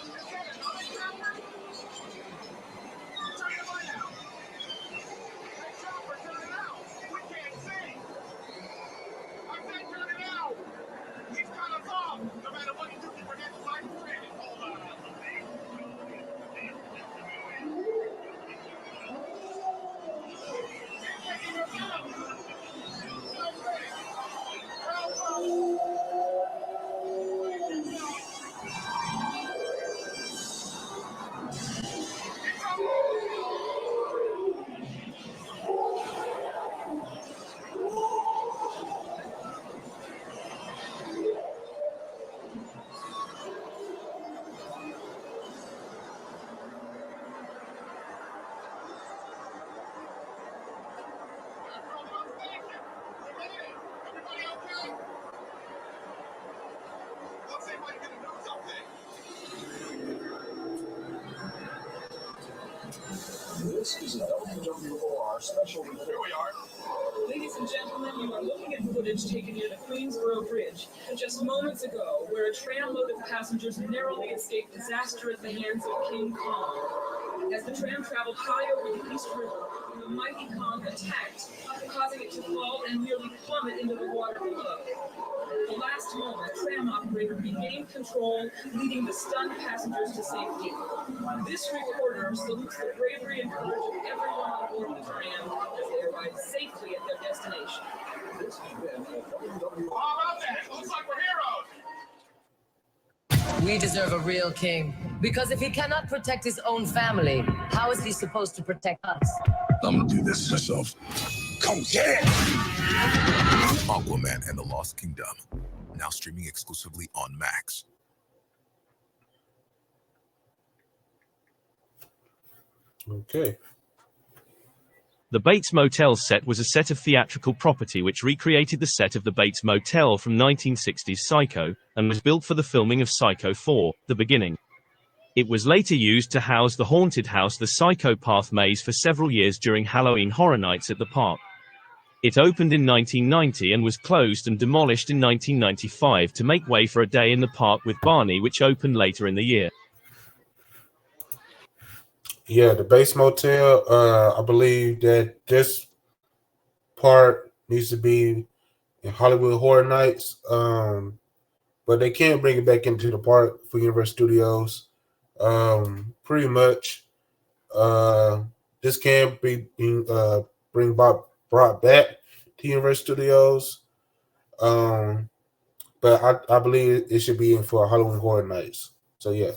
Is that another chopper? Turn the light out. That chopper, turn it out. We can't see. I said turn it out. He's cut us off. No matter what you do, you forget the light is ready. Hold on. He's taking us out. Stop ready. Help us. This is a WWOR special report. Here we are. Ladies and gentlemen, you are looking at footage taken near the Queensboro Bridge just moments ago, where a tram load of passengers narrowly escaped disaster at the hands of King Kong. As the tram traveled high over the East River, the mighty Kong attacked, causing it to fall and nearly plummet into the water below. At the last moment, the tram operator regained control, leading the stunned passengers to safety. This reporter salutes the bravery and courage of everyone on board the tram as they arrive safely at their destination. This has been a WWOR. How about that? Looks like we're heroes. We deserve a real king, because if he cannot protect his own family, how is he supposed to protect us? I'm gonna do this myself. Come get it! Aquaman and the Lost Kingdom, now streaming exclusively on Max. Okay. The Bates Motel set was a set of theatrical property which recreated the set of the Bates Motel from 1960s Psycho, and was built for the filming of Psycho 4, The Beginning. It was later used to house the haunted house the Psycho Path maze for several years during Halloween Horror Nights at the park. It opened in 1990 and was closed and demolished in 1995 to make way for A Day in the Park with Barney, which opened later in the year. Yeah, the Bates Motel, I believe that this part needs to be in Hollywood Horror Nights, but they can't bring it back into the park for Universal Studios. Pretty much, this can be brought back to Universal Studios, but I believe it should be in for Halloween Horror Nights. So yeah.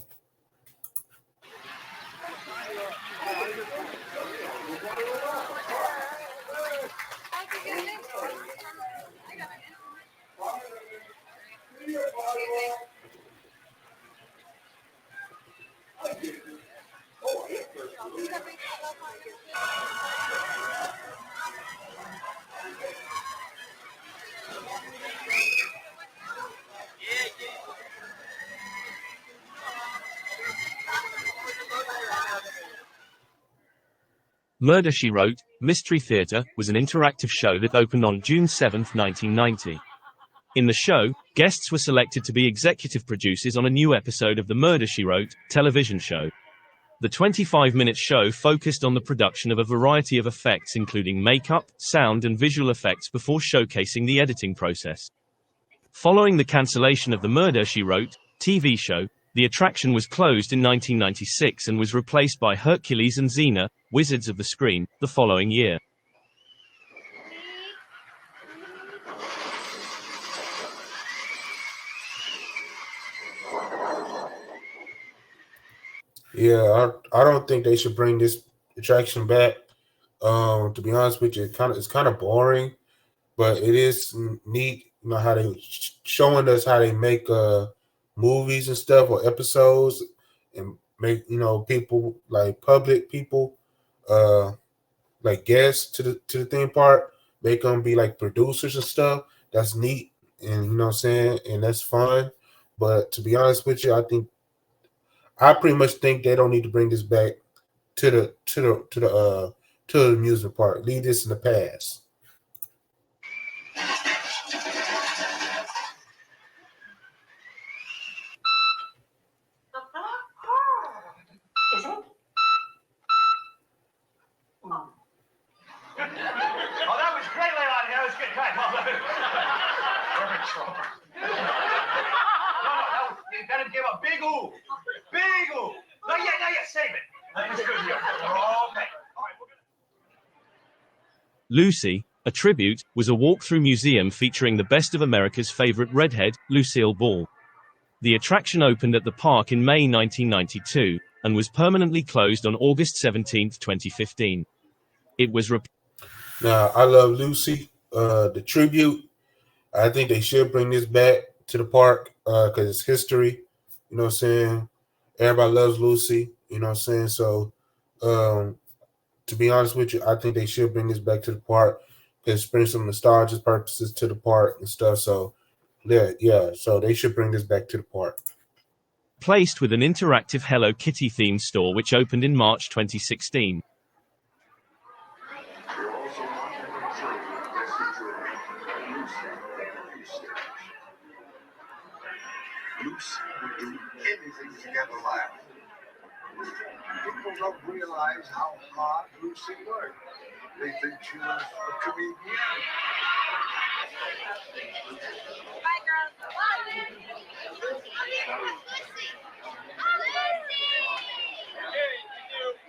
Murder, She Wrote, Mystery Theater, was an interactive show that opened on June 7, 1990. In the show, guests were selected to be executive producers on a new episode of the Murder, She Wrote television show. The 25-minute show focused on the production of a variety of effects including makeup, sound and visual effects before showcasing the editing process. Following the cancellation of the Murder, She Wrote TV show, the attraction was closed in 1996 and was replaced by Hercules and Xena, Wizards of the Screen, the following year. Yeah, I don't think they should bring this attraction back. To be honest with you, it's kind of boring, but it is neat. You know how they showing us how they make movies and stuff or episodes, and make people like public people uh like guests to the theme park. Make them be like producers and stuff. That's neat, and you know what I'm saying, and that's fun. But to be honest with you, I pretty much think they don't need to bring this back to the amusement park. Leave this in the past. Is it? Oh, that was great, Leon. That was good. Right. Perfect trooper. No, that gave a big ooh. Big ooh. Not yet. Save it. That was good here. Okay. All right, Lucy, a tribute, was a walk-through museum featuring the best of America's favorite redhead, Lucille Ball. The attraction opened at the park in May 1992 and was permanently closed on August 17, 2015. It was Now, I love Lucy. The tribute. I think they should bring this back to the park because it's history. You know what I'm saying? Everybody loves Lucy. You know what I'm saying? So, um, to be honest with you, I think they should bring this back to the park because bring some nostalgia purposes to the park and stuff. So, yeah. So they should bring this back to the park. replaced with an interactive Hello Kitty themed store which opened in March 2016. Lucy would do anything to get a laugh. People don't realize how hard Lucy worked. They think she was a comedian. Bye, girls.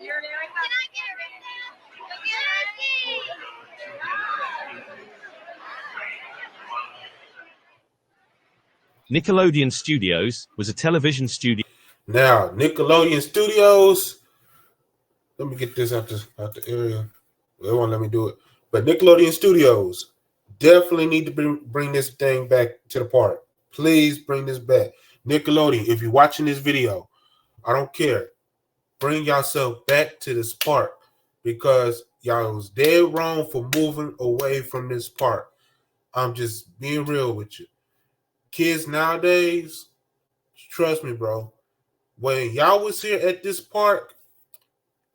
You're very Can I get a ring now? Nickelodeon Studios was a television studio. Now, Nickelodeon Studios. Let me get this out the area. They won't let me do it. But Nickelodeon Studios definitely need to bring this thing back to the park. Please bring this back. Nickelodeon, if you're watching this video, I don't care. Bring yourself back to this park because y'all was dead wrong for moving away from this park. I'm just being real with you. Kids nowadays, trust me, bro. When y'all was here at this park,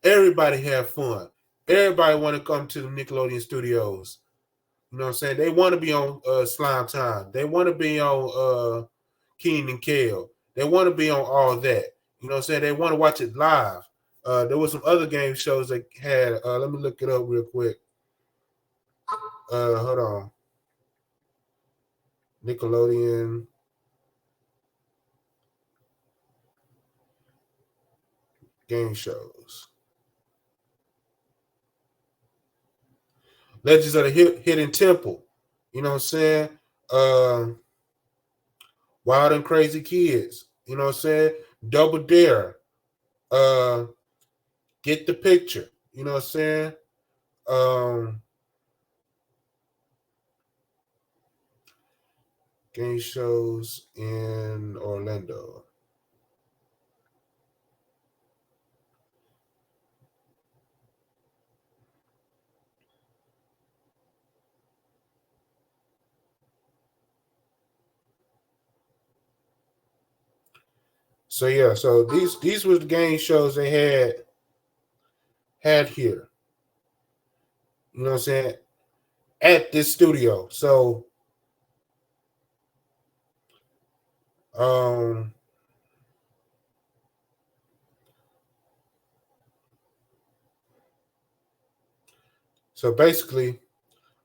everybody had fun. Everybody want to come to the Nickelodeon Studios. You know what I'm saying? They want to be on Slime Time. They want to be on Keenan and Kale. They want to be on all that. You know what I'm saying? They want to watch it live. There was some other game shows that had. Let me look it up real quick. Hold on. Nickelodeon game shows. Legends of the Hidden Temple. You know what I'm saying? Wild and Crazy Kids. You know what I'm saying? Double Dare. Uh, Get the Picture. You know what I'm saying? Um, Game shows in Orlando. So yeah, so these were the game shows they had here. You know what I'm saying? At this studio. Um so basically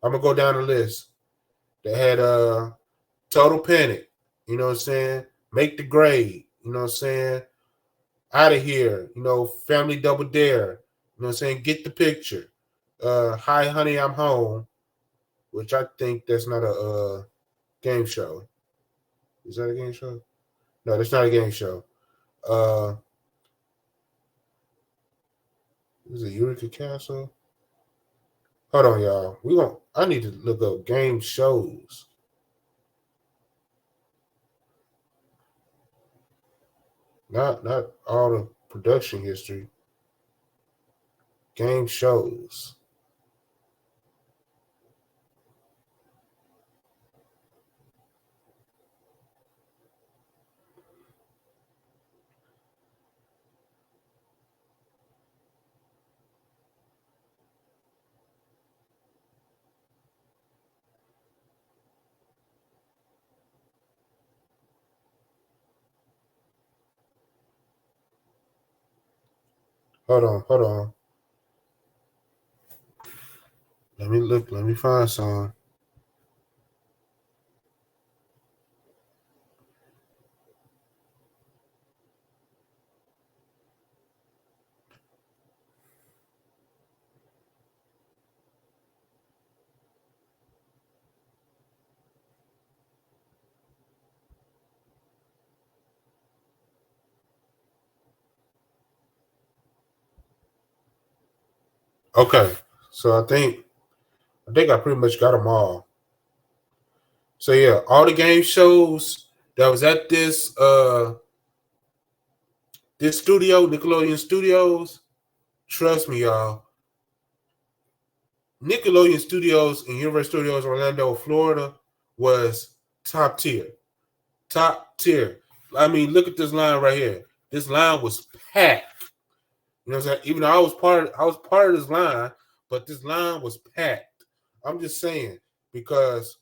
I'm gonna go down the list. They had Total Panic, you know what I'm saying? Make the Grade, you know what I'm saying? Out of Here, you know, Family Double Dare, you know what I'm saying? Get the Picture. Hi Honey, I'm Home, which I think that's not a game show. Is that a game show? No, that's not a game show. Uh Is it Eureka Castle? Hold on, y'all. I need to look up game shows. Not all the production history. Game shows. Hold on. Let me look. Let me find some. Okay, so I think I pretty much got them all. So yeah, all the game shows that was at this studio, Nickelodeon Studios. Trust me, y'all. Nickelodeon Studios and Universal Studios Orlando, Florida was top tier. Top tier. I mean, look at this line right here. This line was packed. You know what I'm saying? Even though I was part of this line, but this line was packed. I'm just saying, because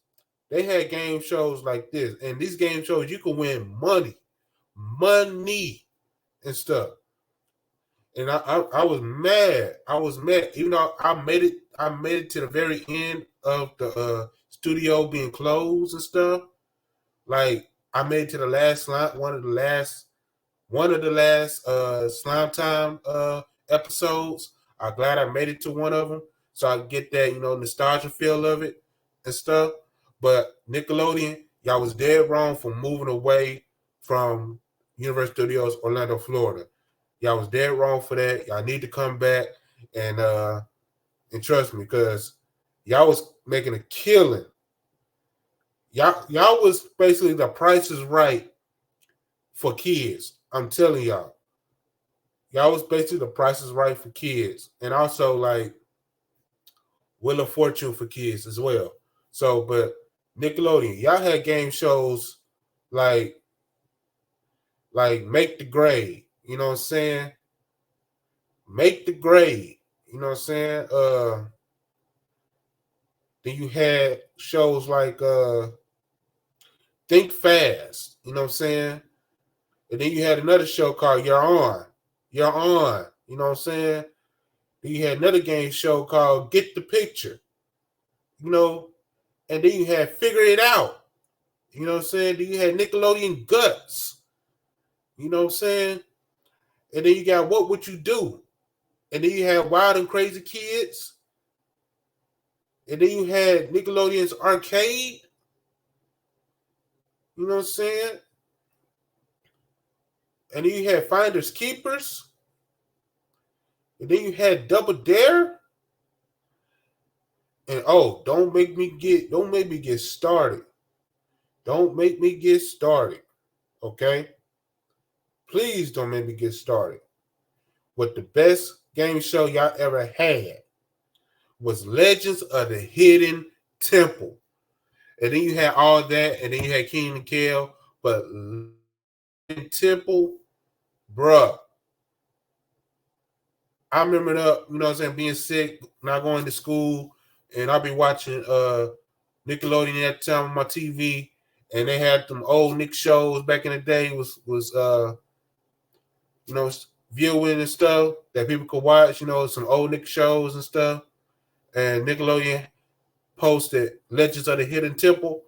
they had game shows like this. And these game shows you can win money. Money and stuff. And I was mad. I was mad. Even though I made it to the very end of the studio being closed and stuff. Like I made it to the last slime, one of the last slime time episodes. I'm glad I made it to one of them, so I get that nostalgia feel of it and stuff. But Nickelodeon, y'all was dead wrong for moving away from Universal Studios Orlando, Florida. Y'all was dead wrong for that. Y'all need to come back and trust me, because y'all was making a killing. Y'all was basically the Price is Right for kids. I'm telling y'all. Y'all was basically the Price is Right for kids. And also like Wheel of Fortune for kids as well. So, but Nickelodeon, y'all had game shows like Make the Grade. You know what I'm saying? Make the Grade. You know what I'm saying? Then you had shows like Think Fast. You know what I'm saying? And then you had another show called You're On. You're On. You know what I'm saying? Then you had another game show called Get the Picture. You know, and then you had Figure It Out. You know what I'm saying? Then you had Nickelodeon Guts. You know what I'm saying? And then you got What Would You Do? And then you had Wild and Crazy Kids. And then you had Nickelodeon's Arcade. You know what I'm saying? And then you had Finders Keepers. And then you had Double Dare. And don't make me get started. Don't make me get started. Okay? Please don't make me get started. What the best game show y'all ever had was Legends of the Hidden Temple. And then you had all that, and then you had King and Kale. But Temple, bruh. I remember you know what I'm saying, being sick, not going to school, and I'll be watching Nickelodeon at the time on my TV, and they had them old Nick shows back in the day was you know, viewing and stuff that people could watch, you know, some old Nick shows and stuff. And Nickelodeon posted Legends of the Hidden Temple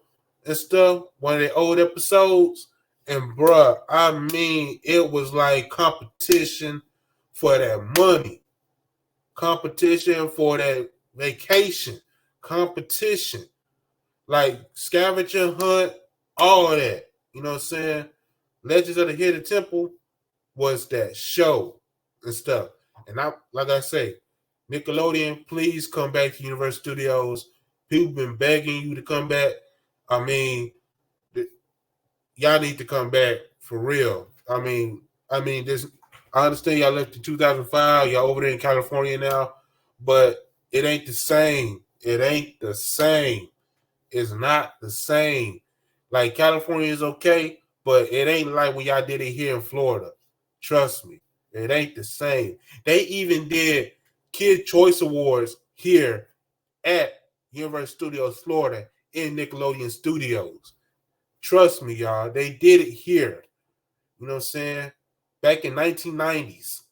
and stuff, one of the old episodes. And bruh, I mean, it was like competition for that money, competition for that vacation, competition, like scavenger hunt, all of that. You know what I'm saying? Legends of the Hidden Temple was that show and stuff. And like I say, Nickelodeon, please come back to Universal Studios. People been begging you to come back. I mean, y'all need to come back for real. This. I understand y'all left in 2005. Y'all over there in California now, but it ain't the same. It ain't the same. It's not the same. Like California is okay, but it ain't like when y'all did it here in Florida. Trust me, it ain't the same. They even did Kid Choice Awards here at Universal Studios Florida in Nickelodeon Studios. Trust me, y'all. They did it here. You know what I'm saying? Back in 1990s.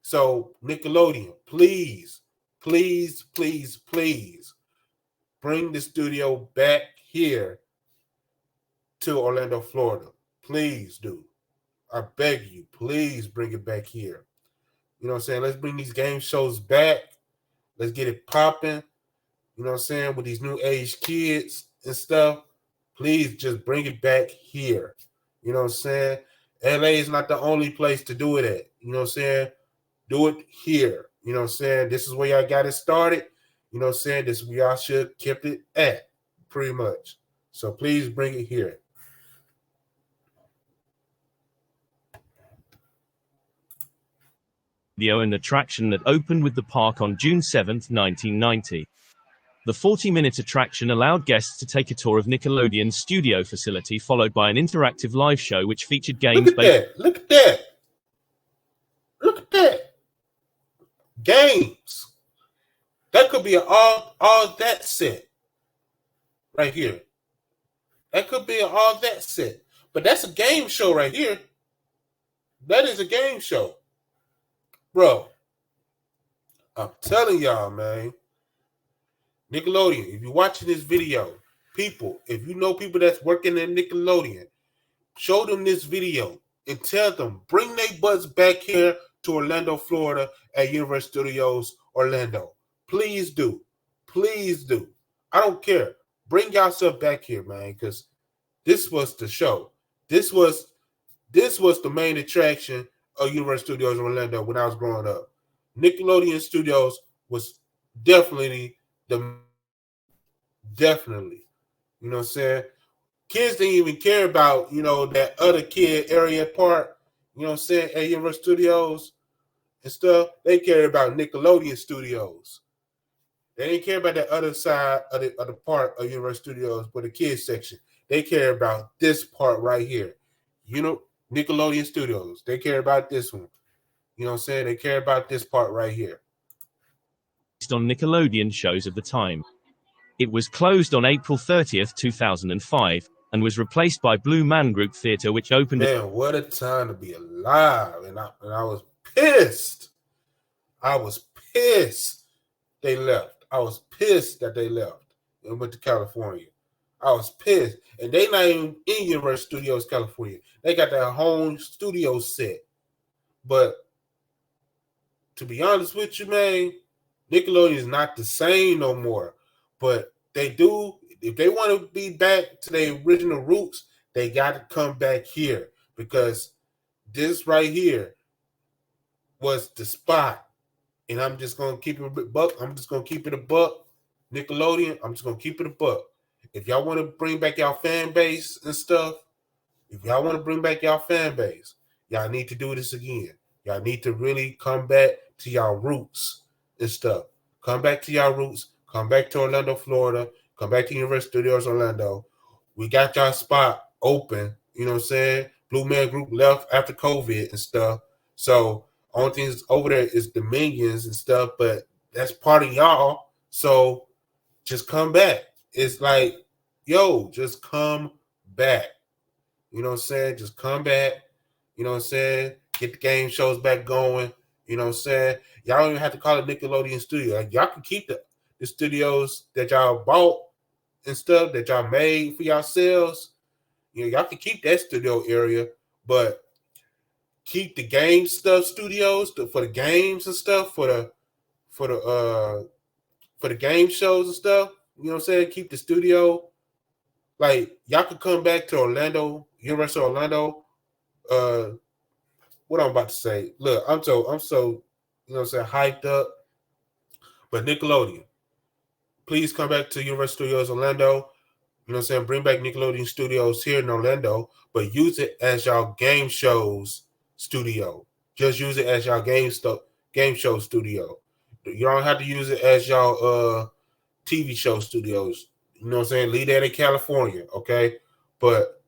So Nickelodeon, please, please, please, please bring the studio back here to Orlando, Florida. Please do. I beg you, please bring it back here. You know what I'm saying? Let's bring these game shows back. Let's get it popping. You know what I'm saying? With these new age kids and stuff. Please just bring it back here. You know what I'm saying? LA is not the only place to do it at. You know what I'm saying? Do it here. You know what I'm saying? This is where y'all got it started. You know what I'm saying? This is where y'all should have kept it at, pretty much. So please bring it here. An attraction that opened with the park on June 7, 1990. The 40-minute attraction allowed guests to take a tour of Nickelodeon's studio facility, followed by an interactive live show which featured games based. Look at that. Look at that. Games. That could be an all that set right here. That could be an all that set. But that's a game show right here. That is a game show. Bro, I'm telling y'all, man. Nickelodeon, if you're watching this video, people, if you know people that's working at Nickelodeon, show them this video and tell them, bring their butts back here to Orlando, Florida at Universal Studios Orlando. Please do. Please do. I don't care. Bring yourself back here, man, because this was the show. This was the main attraction of Universal Studios Orlando when I was growing up. Nickelodeon Studios was definitely definitely. You know what I'm saying? Kids didn't even care about, that other kid area part, you know what I'm saying, at Universal Studios and stuff. They care about Nickelodeon Studios. They didn't care about that other side of the part of Universal Studios for the kids section. They care about this part right here. Nickelodeon Studios. They care about this one. You know what I'm saying? They care about this part right here. Based on Nickelodeon shows of the time. It was closed on April 30th, 2005, and was replaced by Blue Man Group Theater, which opened. Man, what a time to be alive! And I was pissed. I was pissed they left. I was pissed that they left and went to California. I was pissed, and they not even in Universal Studios, California. They got their home studio set, but to be honest with you, man, Nickelodeon is not the same no more. But they do, if they want to be back to their original roots, they got to come back here because this right here was the spot. And I'm just going to keep it a buck. I'm just going to keep it a buck. Nickelodeon, I'm just going to keep it a buck. If y'all want to bring back y'all fan base and stuff, if y'all want to bring back y'all fan base, y'all need to do this again. Y'all need to really come back to y'all roots and stuff. Come back to y'all roots. Come back to Orlando, Florida. Come back to Universal Studios Orlando. We got y'all spot open. You know what I'm saying? Blue Man Group left after COVID and stuff. So only thing is over there is the Minions and stuff, but that's part of y'all. So just come back. It's like, yo, just come back. You know what I'm saying? Just come back. You know what I'm saying? Get the game shows back going. You know what I'm saying? Y'all don't even have to call it Nickelodeon Studio. Like, y'all can keep the studios that y'all bought and stuff that y'all made for yourselves. Y'all can keep that studio area, but keep the game stuff studios for the games and stuff for the game shows and stuff. You know what I'm saying? Keep the studio. Like, y'all could come back to Orlando, Universal Orlando. What I'm about to say. Look, I'm so hyped up. But Nickelodeon, please come back to Universal Studios Orlando. Bring back Nickelodeon Studios here in Orlando, but use it as y'all game shows studio. Just use it as y'all game show studio. You don't have to use it as y'all TV show studios. Leave that in California, okay? But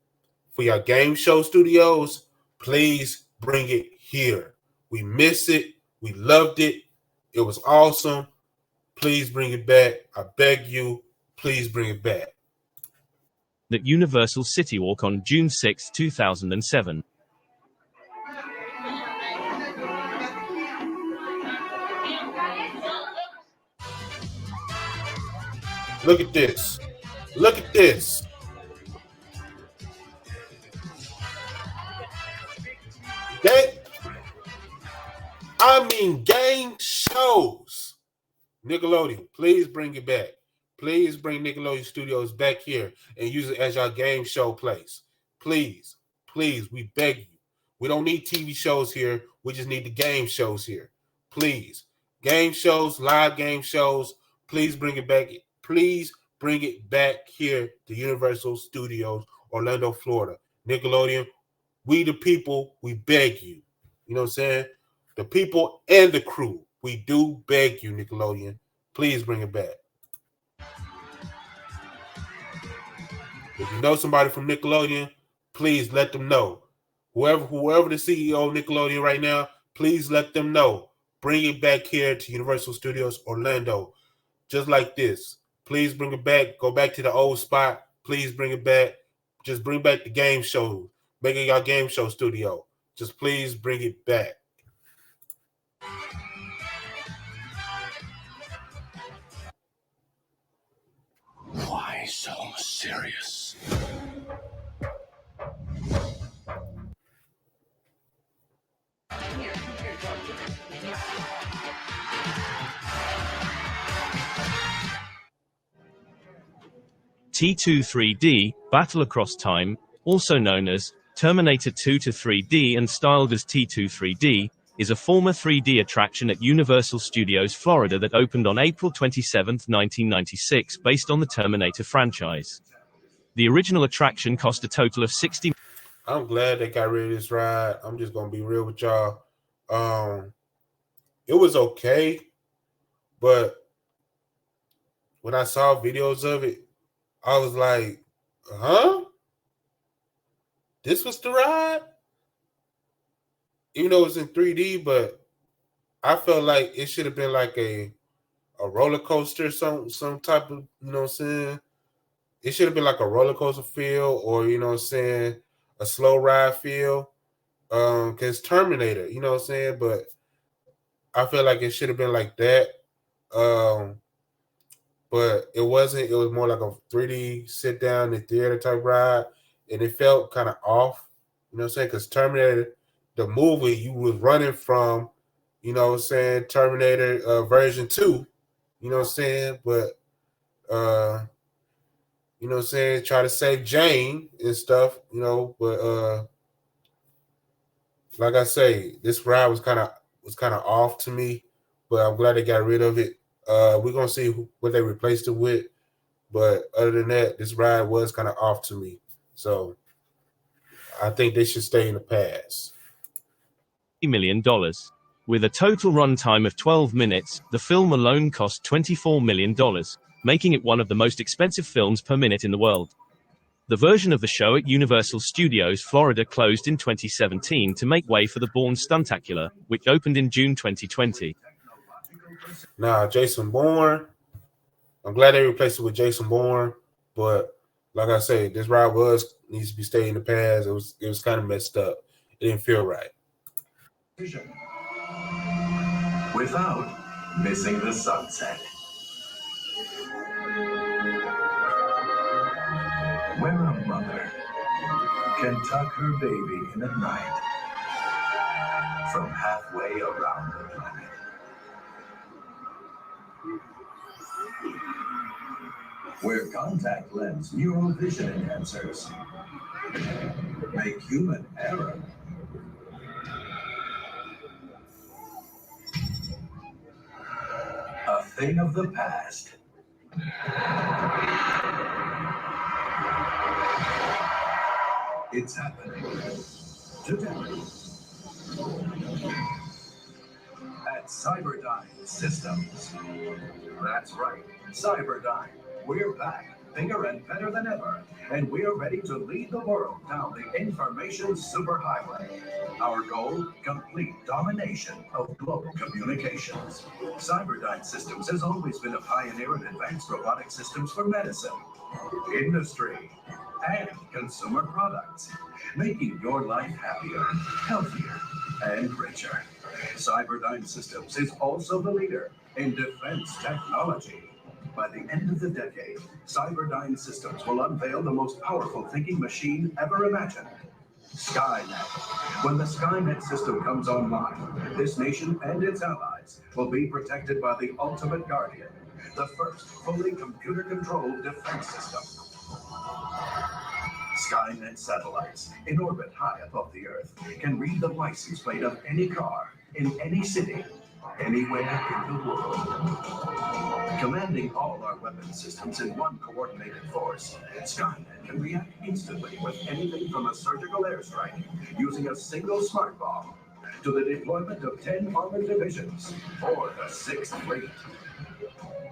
for your game show studios, please bring it here. We miss it. We loved it. It was awesome. Please bring it back. I beg you, please bring it back. At Universal City Walk on June 6, 2007. Look at this. Look at this. Game shows. Nickelodeon, please bring it back. Please bring Nickelodeon Studios back here and use it as your game show place. Please, please, we beg you. We don't need TV shows here. We just need the game shows here. Please. Game shows, live game shows. Please bring it back. Please bring it back here to Universal Studios, Orlando, Florida. Nickelodeon, we the people, we beg you. You know what I'm saying? The people and the crew, we do beg you, Nickelodeon. Please bring it back. If you know somebody from Nickelodeon, please let them know. Whoever the CEO of Nickelodeon right now, please let them know. Bring it back here to Universal Studios Orlando. Just like this. Please bring it back. Go back to the old spot. Please bring it back. Just bring back the game show. Make it your game show studio. Just please bring it back. Why so serious? T2-3D, Battle Across Time, also known as Terminator 2 to 3D and styled as T2-3D, is a former 3D attraction at Universal Studios Florida that opened on April 27, 1996 based on the Terminator franchise. The original attraction cost a total of $60 million. I'm glad they got rid of this ride. I'm just going to be real with y'all. It was okay, but when I saw videos of it, I was like, huh? This was the ride? Even though it was in 3D, but I felt like it should have been like a roller coaster, some type of, you know what I'm saying? It should have been like a roller coaster feel, or, you know what I'm saying, a slow ride feel. Because Terminator, you know what I'm saying? But I feel like it should have been like that. But it wasn't. It was more like a 3D sit down in theater type ride, and it felt kind of off. You know what I'm saying? Because Terminator, the movie, you was running from, you know what I'm saying, Terminator version 2. You know what I'm saying? But you know what I'm saying, try to save Jane and stuff. You know, but like I say, this ride was kind of off to me. But I'm glad they got rid of it. We're gonna see what they replaced it with, but other than that, this ride was kind of off to me. So I think they should stay in the past. $60 million. With a total runtime of 12 minutes, the film alone cost $24 million, making it one of the most expensive films per minute in the world. The version of the show at Universal Studios Florida closed in 2017 to make way for the Bourne Stuntacular, which opened in June 2020. Nah, Jason Bourne. I'm glad they replaced it with Jason Bourne, but like I say, this ride needs to be staying in the past. It was kind of messed up. It didn't feel right. Without missing the sunset. Where a mother can tuck her baby in at night from halfway around the planet. Where contact lens neural vision enhancers make human error thing of the past. It's happening today at Cyberdyne Systems. That's right, Cyberdyne. We're back, bigger and better than ever, and we're ready to lead the world down the information superhighway. Our goal, complete domination of global communications. Cyberdyne Systems has always been a pioneer in advanced robotic systems for medicine, industry, and consumer products, making your life happier, healthier, and richer. Cyberdyne Systems is also the leader in defense technology. By the end of the decade, Cyberdyne Systems will unveil the most powerful thinking machine ever imagined, Skynet. When the Skynet system comes online, this nation and its allies will be protected by the Ultimate Guardian, the first fully computer-controlled defense system. Skynet satellites, in orbit high above the Earth, can read the license plate of any car in any city, anywhere in the world. Commanding all our weapon systems in one coordinated force, Skynet can react instantly with anything from a surgical airstrike using a single smart bomb to the deployment of 10 armored divisions or the 6th Fleet.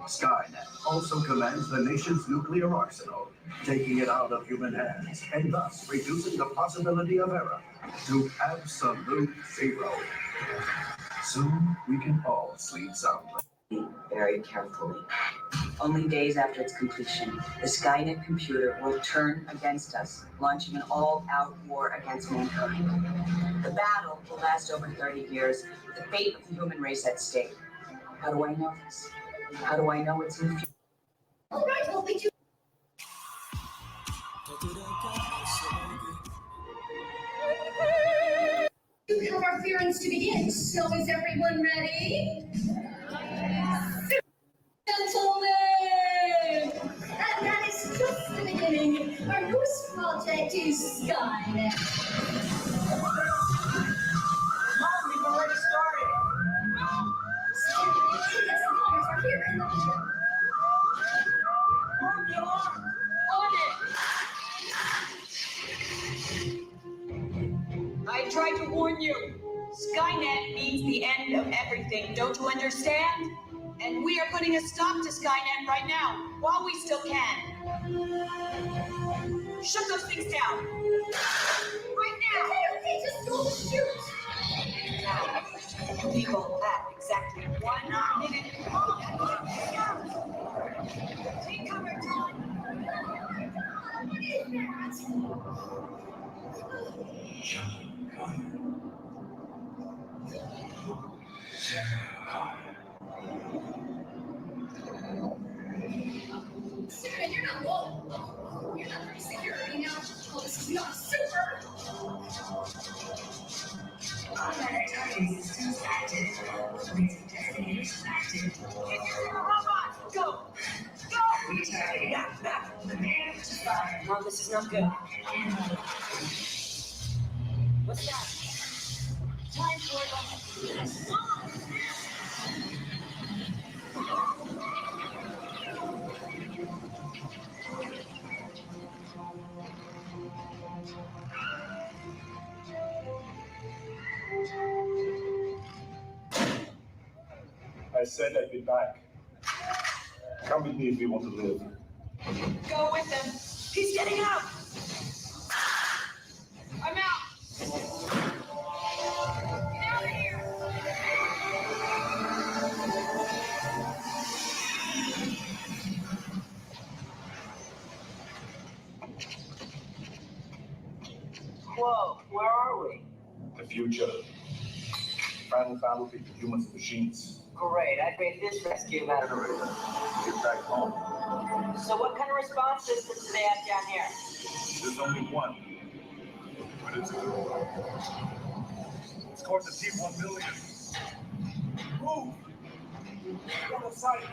Skynet also commands the nation's nuclear arsenal, taking it out of human hands and thus reducing the possibility of error to absolute zero. Soon we can all sleep soundly. Very carefully. Only days after its completion, the Skynet computer will turn against us, launching an all-out war against mankind. The battle will last over 30 years, with the fate of the human race at stake. How do I know this? How do I know it's in the future? All right, well, we do. Interference to begin. So is everyone ready? Gentlemen! And that is just the beginning. Our newest project is Skynet. Come on, we've already started. Yes, the colors are here in the video. I tried to warn you. Skynet means the end of everything. Don't you understand? And we are putting a stop to Skynet right now, while we still can. Shut those things down. Right now. Okay, just don't shoot. We will have exactly 1 minute. Take cover, John. What is that? Sarah, you're not low. You're not very security now. Oh, this is not super. Automatic targeting systems active. Raising destination active. Robot, go! Go! Retargeting. The man to fire. No, this is not good. What's that? Time for it. I said I'd be back. Come with me if you want to live. Go with them. He's getting out. I'm out. Get out of here. Whoa, where are we? The future. Final battle between humans and machines. Great, I made this rescue matter. Get back home. So what kind of response systems do they have down here? There's only one. But it's a good one. It's called the T-1000. Move! Out of sight!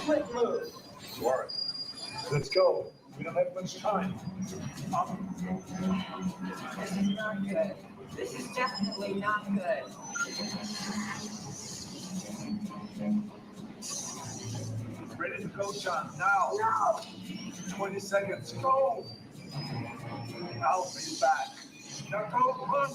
Quick move. Warren, let's go. We don't have much time. This is not good. This is definitely not good. Ready to go, John. Now. Now. 20 seconds. Go. I'll be back. Now go, run.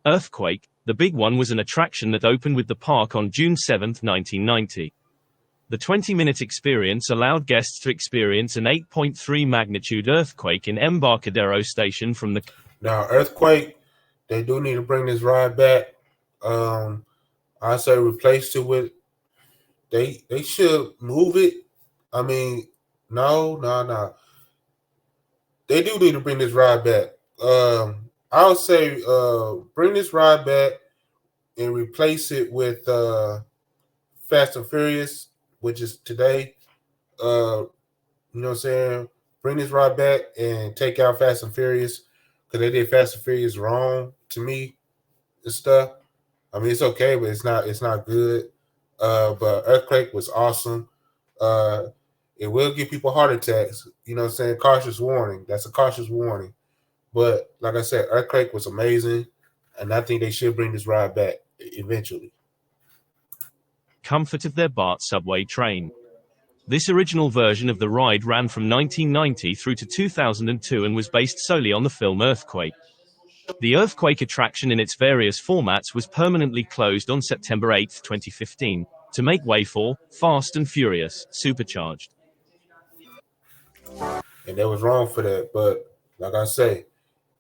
Earthquake, the big one, was an attraction that opened with the park on June 7, 1990. The 20-minute experience allowed guests to experience an 8.3 magnitude earthquake in Embarcadero Station from the... Now, Earthquake, they do need to bring this ride back. I say replace it with... They should move it. I mean, no. They do need to bring this ride back. I would say bring this ride back and replace it with Fast and Furious, which is today. You know what I'm saying? Bring this ride back and take out Fast and Furious because they did Fast and Furious wrong to me and stuff. I mean, it's okay, but it's not good. But Earthquake was awesome. It will give people heart attacks. You know what I'm saying? Cautious warning. That's a cautious warning. But like I said, Earthquake was amazing, and I think they should bring this ride back eventually. comfort of their BART subway train. This original version of the ride ran from 1990 through to 2002 and was based solely on the film Earthquake. The Earthquake attraction in its various formats was permanently closed on September 8, 2015, to make way for Fast and Furious Supercharged. And they was wrong for that. But like I say,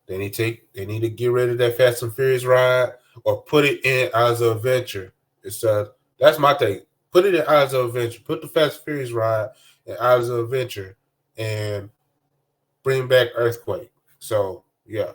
they need to get rid of that Fast and Furious ride or put it in Eyes of Adventure. That's my take. Put it in Eyes of Adventure. Put the Fast and Furious ride in Eyes of Adventure and bring back Earthquake. So yeah.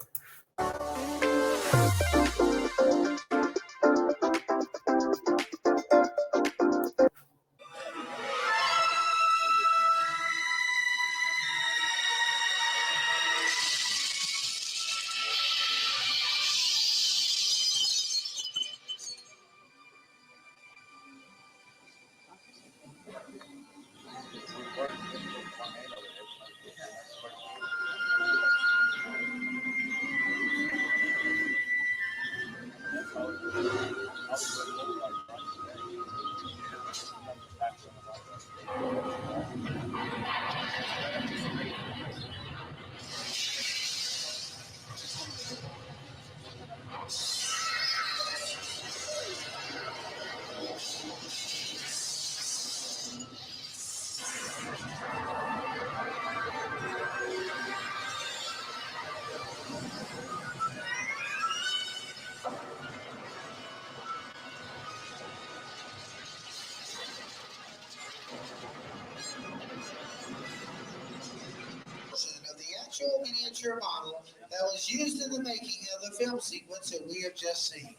Of the actual miniature model that was used in the making of the film sequence that we have just seen.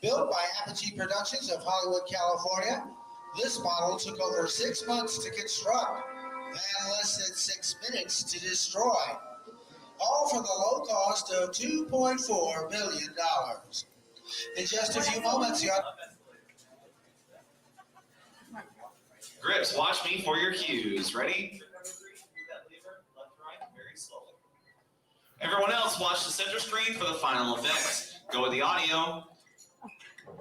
Built by Apogee Productions of Hollywood, California, this model took over 6 months to construct and less than 6 minutes to destroy, all for the low cost of $2.4 billion. In just a few moments, Grips, watch me for your cues. Ready? Everyone else, watch the center screen for the final effects. Go with the audio.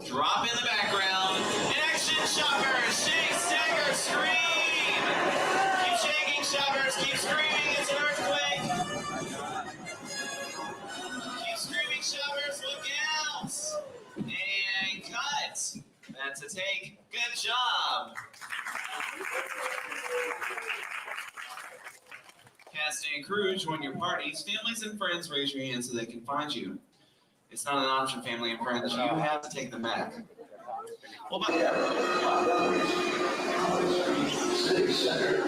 Drop in the background. In action, shoppers! Shake, stagger, scream! Keep shaking, shoppers! Keep screaming! It's an earthquake! Keep screaming, shoppers! Look out! And cut! That's a take. Good job! Cast and crew, join your parties. Families and friends, raise your hand so they can find you. It's not an option, family and friends. You have to take them back. Well, City Center,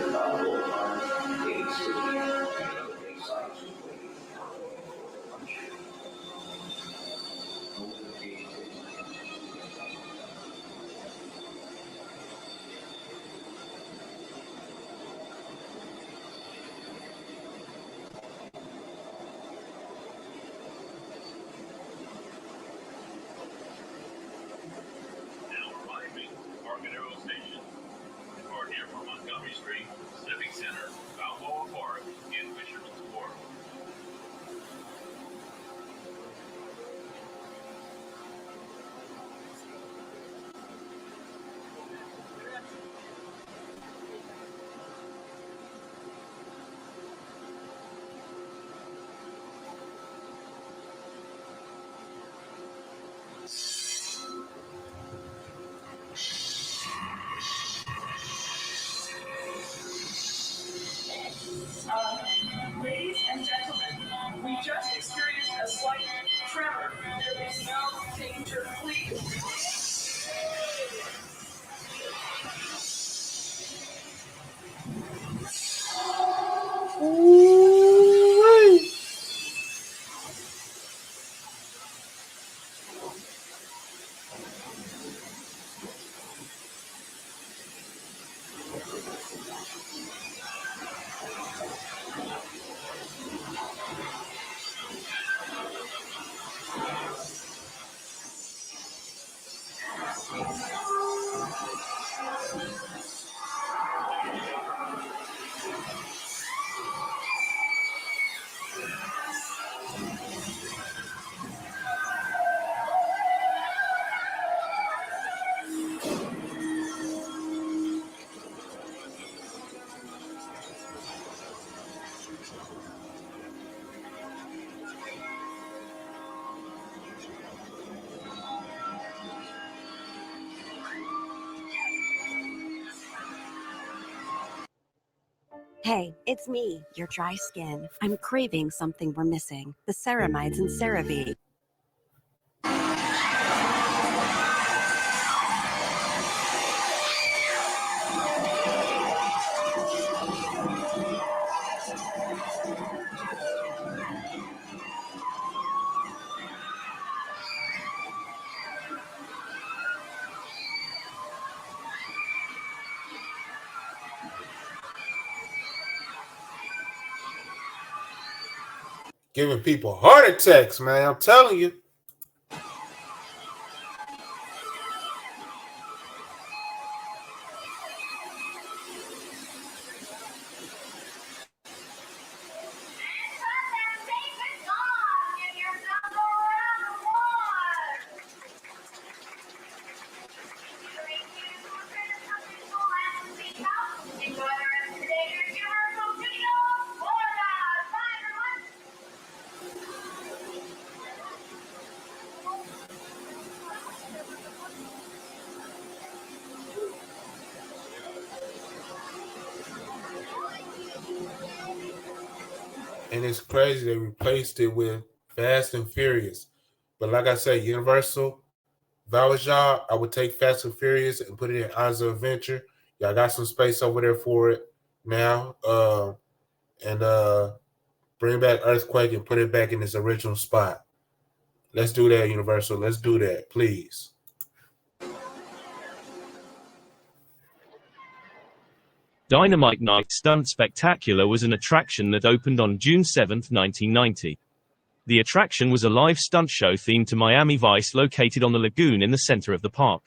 Street, Civic Center, Balboa Park, and Fisherman's Wharf. Ladies and gentlemen, we just experienced a slight tremor. There is no danger, please. Ooh-wee. Hey, it's me, your dry skin. I'm craving something we're missing, the ceramides and CeraVe. Giving people heart attacks, man. I'm telling you. And it's crazy they replaced it with Fast and Furious. But like I said, Universal, if I was y'all, I would take Fast and Furious and put it in Eyes of Adventure. Y'all got some space over there for it now. And bring back Earthquake and put it back in its original spot. Let's do that, Universal. Let's do that, please. Dynamite Night Stunt Spectacular was an attraction that opened on June 7, 1990. The attraction was a live stunt show themed to Miami Vice located on the lagoon in the center of the park.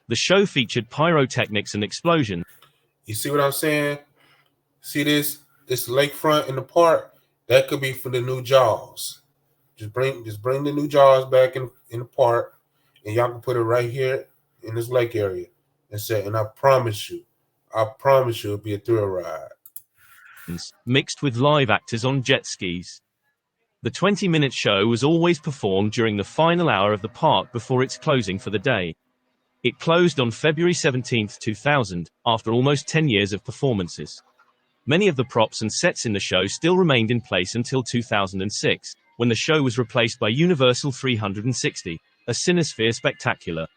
The show featured pyrotechnics and explosions. You see what I'm saying? See this lakefront in the park? That could be for the new Jaws. Just bring the new Jaws back in the park, and y'all can put it right here in this lake area. And I promise you it'll be a thrill ride. Mixed with live actors on jet skis. The 20-minute show was always performed during the final hour of the park before its closing for the day. It closed on February 17, 2000, after almost 10 years of performances. Many of the props and sets in the show still remained in place until 2006, when the show was replaced by Universal 360, a Cinesphere spectacular.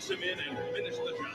force him in and finish the job.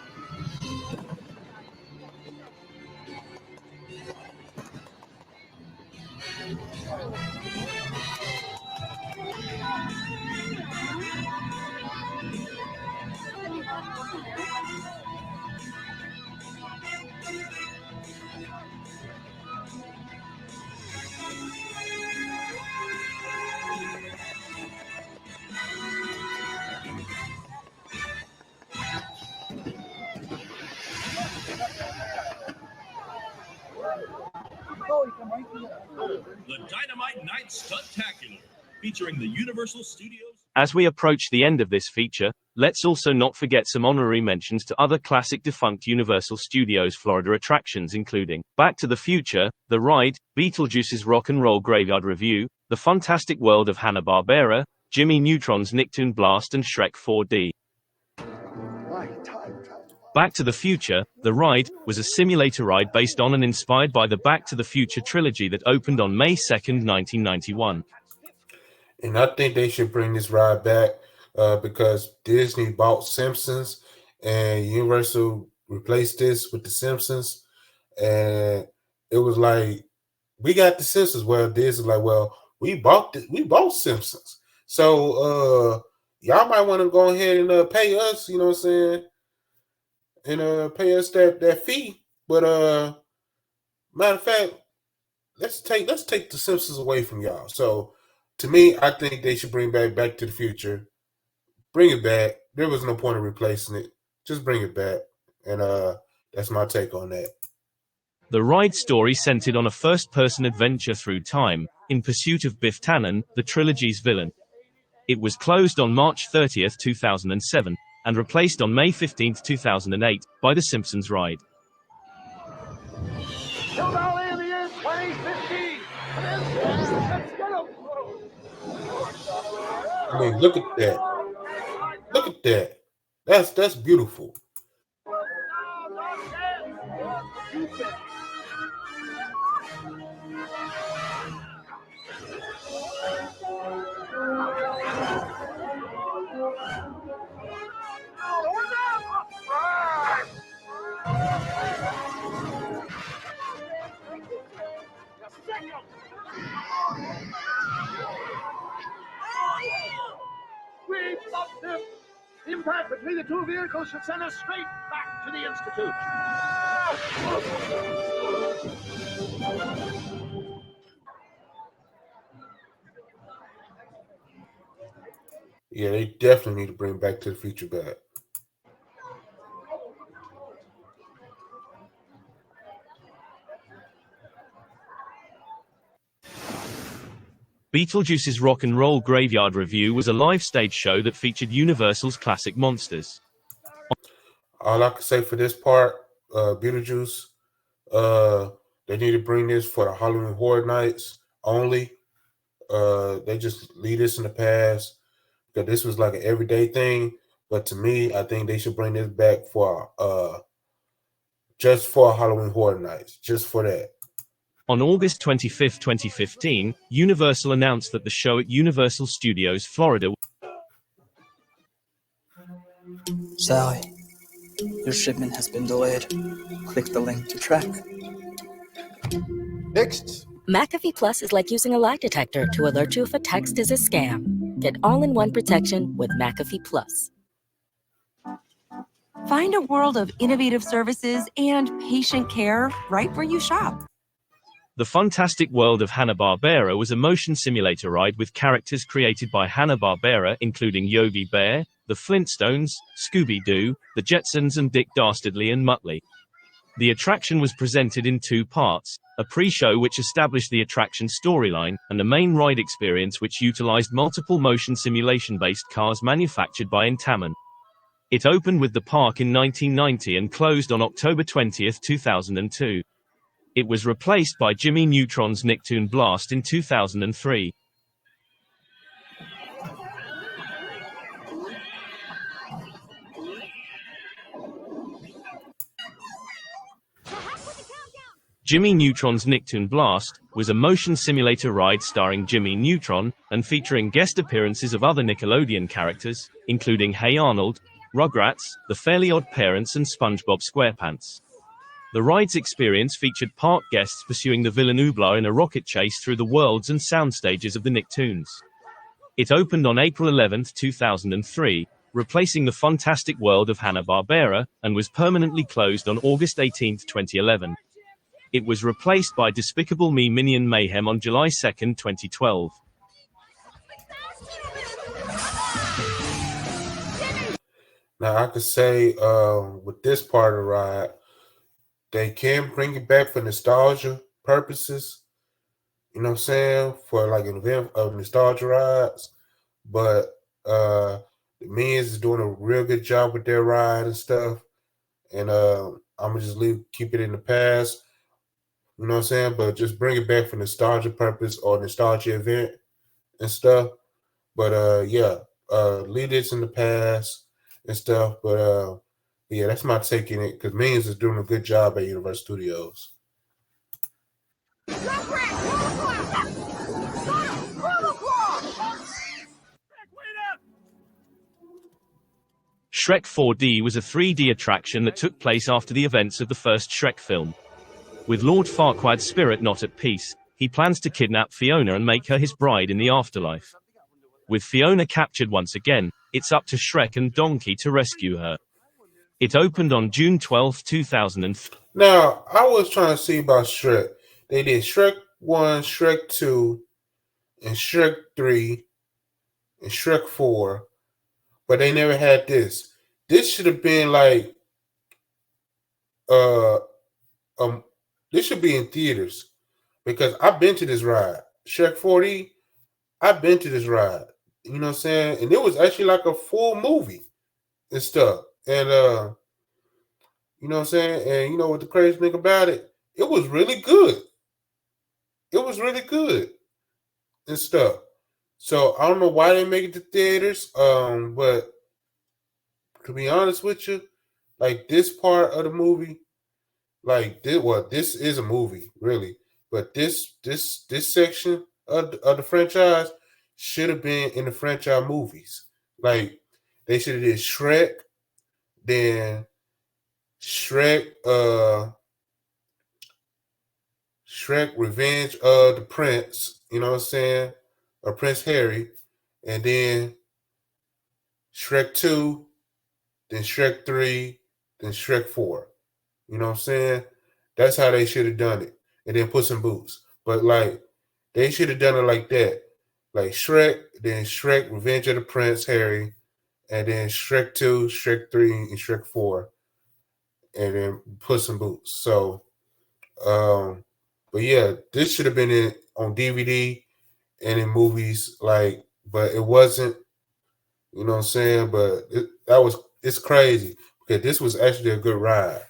The Dynamite Night Stuntacular, featuring the Universal Studios. As we approach the end of this feature, let's also not forget some honorary mentions to other classic defunct Universal Studios Florida attractions, including Back to the Future, The Ride, Beetlejuice's Rock and Roll Graveyard Revue, The Fantastic World of Hanna-Barbera, Jimmy Neutron's Nicktoon Blast, and Shrek 4D. Back to the Future, The Ride, was a simulator ride based on and inspired by the Back to the Future trilogy that opened on May 2nd, 1991. And I think they should bring this ride back because Disney bought Simpsons and Universal replaced this with the Simpsons. And it was like, we got the Simpsons. Well, Disney's like, well, we bought Simpsons. So y'all might want to go ahead and pay us, you know what I'm saying? And pay us that fee. But matter of fact, let's take the Simpsons away from y'all. So to me, I think they should bring Back to the Future. Bring it back. There was no point in replacing it. Just bring it back. And that's my take on that. The ride story centered on a first-person adventure through time, in pursuit of Biff Tannen, the trilogy's villain. It was closed on March 30th, 2007, and replaced on May 15th, 2008, by The Simpsons Ride. Showdown in the year 2015. Let's get them. I mean, look at that. Look at that. That's beautiful. We stopped them. Impact between the two vehicles should send us straight back to the Institute. Yeah, they definitely need to bring Back to the Future back. Beetlejuice's Rock and Roll Graveyard Revue was a live stage show that featured Universal's classic monsters. All I can say for this part, Beetlejuice, they need to bring this for the Halloween Horror Nights only. They just leave this in the past because this was like an everyday thing. But to me, I think they should bring this back for just for Halloween Horror Nights, just for that. On August 25, 2015, Universal announced that the show at Universal Studios Florida. Sally, your shipment has been delayed. Click the link to track. Next. McAfee Plus is like using a lie detector to alert you if a text is a scam. Get all-in-one protection with McAfee Plus. Find a world of innovative services and patient care right where you shop. The Fantastic World of Hanna-Barbera was a motion simulator ride with characters created by Hanna-Barbera, including Yogi Bear, the Flintstones, Scooby-Doo, the Jetsons, and Dick Dastardly and Muttley. The attraction was presented in two parts, a pre-show which established the attraction storyline, and a main ride experience which utilized multiple motion simulation-based cars manufactured by Intamin. It opened with the park in 1990 and closed on October 20, 2002. It was replaced by Jimmy Neutron's Nicktoon Blast in 2003. Jimmy Neutron's Nicktoon Blast was a motion simulator ride starring Jimmy Neutron and featuring guest appearances of other Nickelodeon characters, including Hey Arnold, Rugrats, The Fairly Odd Parents and SpongeBob SquarePants. The ride's experience featured park guests pursuing the villain Oobla in a rocket chase through the worlds and sound stages of the Nicktoons. It opened on April 11, 2003, replacing the Fantastic World of Hanna-Barbera, and was permanently closed on August 18, 2011. It was replaced by Despicable Me Minion Mayhem on July 2, 2012. Now I could say with this part of the ride, they can bring it back for nostalgia purposes. You know what I'm saying? For like an event of nostalgia rides. But the Minions is doing a real good job with their ride and stuff. And I'm gonna just keep it in the past. You know what I'm saying? But just bring it back for nostalgia purpose or nostalgia event and stuff. But yeah, leave this in the past and stuff. But yeah, that's my take in it because Minions is doing a good job at Universal Studios. Shrek 4D was a 3D attraction that took place after the events of the first Shrek film. With Lord Farquaad's spirit not at peace, he plans to kidnap Fiona and make her his bride in the afterlife. With Fiona captured once again, it's up to Shrek and Donkey to rescue her. It opened on June 12, 2003. Now, I was trying to see about Shrek. They did Shrek 1, Shrek 2, and Shrek 3, and Shrek 4, but they never had this. This should have been like, this should be in theaters because I've been to this ride. Shrek 4D, I've been to this ride. You know what I'm saying? And it was actually like a full movie and stuff. And you know what I'm saying? And you know what the crazy thing about it? It was really good. It was really good and stuff. So I don't know why they make it to theaters. But to be honest with you, like this part of the movie, like this is a movie, really. But this section of the franchise should have been in the franchise movies. Like they should have did Shrek, then Shrek Revenge of the Prince, you know what I'm saying? Or Prince Harry, and then Shrek 2, then Shrek 3, then Shrek 4. You know what I'm saying? That's how they should have done it. And then Puss in Boots. But like they should have done it like that. Like Shrek, then Shrek Revenge of the Prince Harry, and then Shrek 2, Shrek 3, and Shrek 4. And then Puss in Boots. So but yeah, this should have been on DVD and in movies, like, but it wasn't. You know what I'm saying? But it's crazy because this was actually a good ride.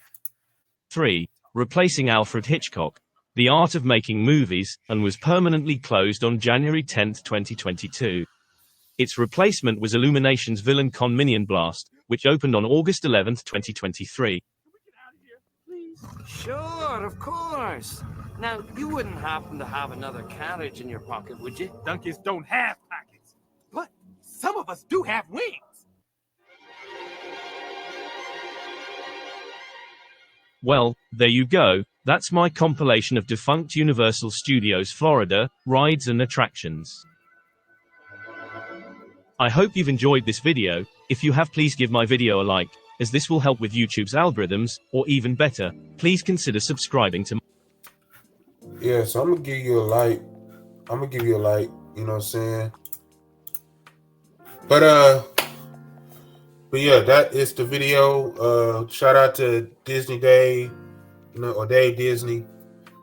3, replacing Alfred Hitchcock, The Art of Making Movies, and was permanently closed on January 10, 2022. Its replacement was Illumination's Villain Con Minion Blast, which opened on August 11, 2023. Sure, of course. Now, you wouldn't happen to have another carriage in your pocket, would you? Donkeys don't have pockets, but some of us do have wings. Well, there you go. That's my compilation of defunct Universal Studios Florida rides and attractions. I hope you've enjoyed this video. If you have, please give my video a like, as this will help with YouTube's algorithms, or even better, please consider subscribing to Yeah, so I'm gonna give you a like. You know what I'm saying? But yeah, that is the video. Shout out to Disney Day, or Dave Disney,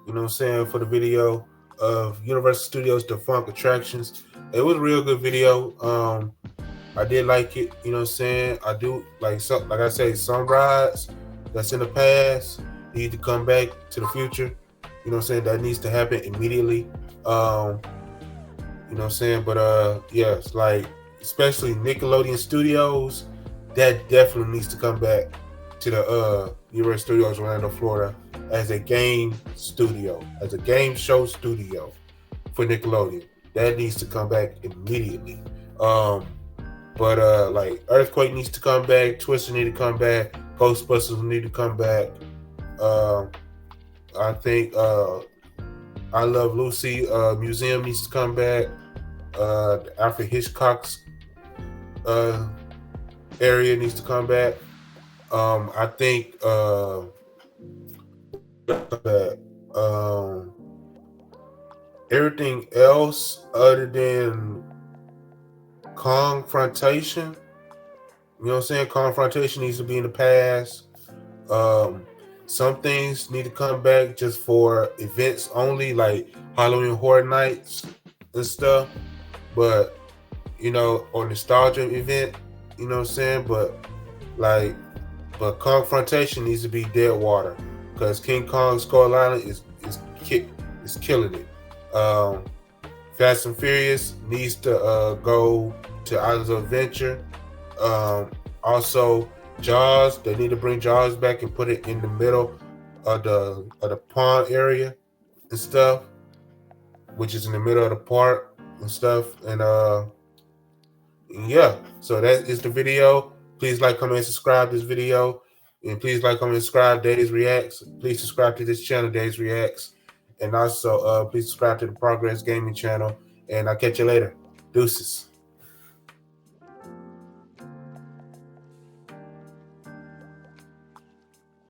you know what I'm saying, for the video of Universal Studios Defunct Attractions. It was a real good video. I did like it, you know what I'm saying? I do like I say, some rides that's in the past need to come back to the future. You know what I'm saying? That needs to happen immediately. You know what I'm saying? But yeah, it's like, especially Nickelodeon Studios, that definitely needs to come back to the Universal Studios Orlando, Florida, as a game studio, as a game show studio for Nickelodeon. That needs to come back immediately. But like Earthquake needs to come back, Twister need to come back, Ghostbusters need to come back. I think I Love Lucy museum needs to come back. Alfred Hitchcock's area needs to come back. I think that everything else other than confrontation, you know what I'm saying? Confrontation needs to be in the past. Some things need to come back just for events only, like Halloween Horror Nights and stuff. But or nostalgia event, you know what I'm saying? Like, but confrontation needs to be dead water because King Kong Skull Island is killing it. Fast and Furious needs to go to Islands of Adventure. Also, Jaws, they need to bring Jaws back and put it in the middle of the pond area and stuff, which is in the middle of the park and stuff. And yeah, so that is the video. Please like, comment, and subscribe this video. And please like, comment, and subscribe Days Reacts. Please subscribe to this channel, Days Reacts. And also please subscribe to the Progress Gaming channel. And I'll catch you later. Deuces.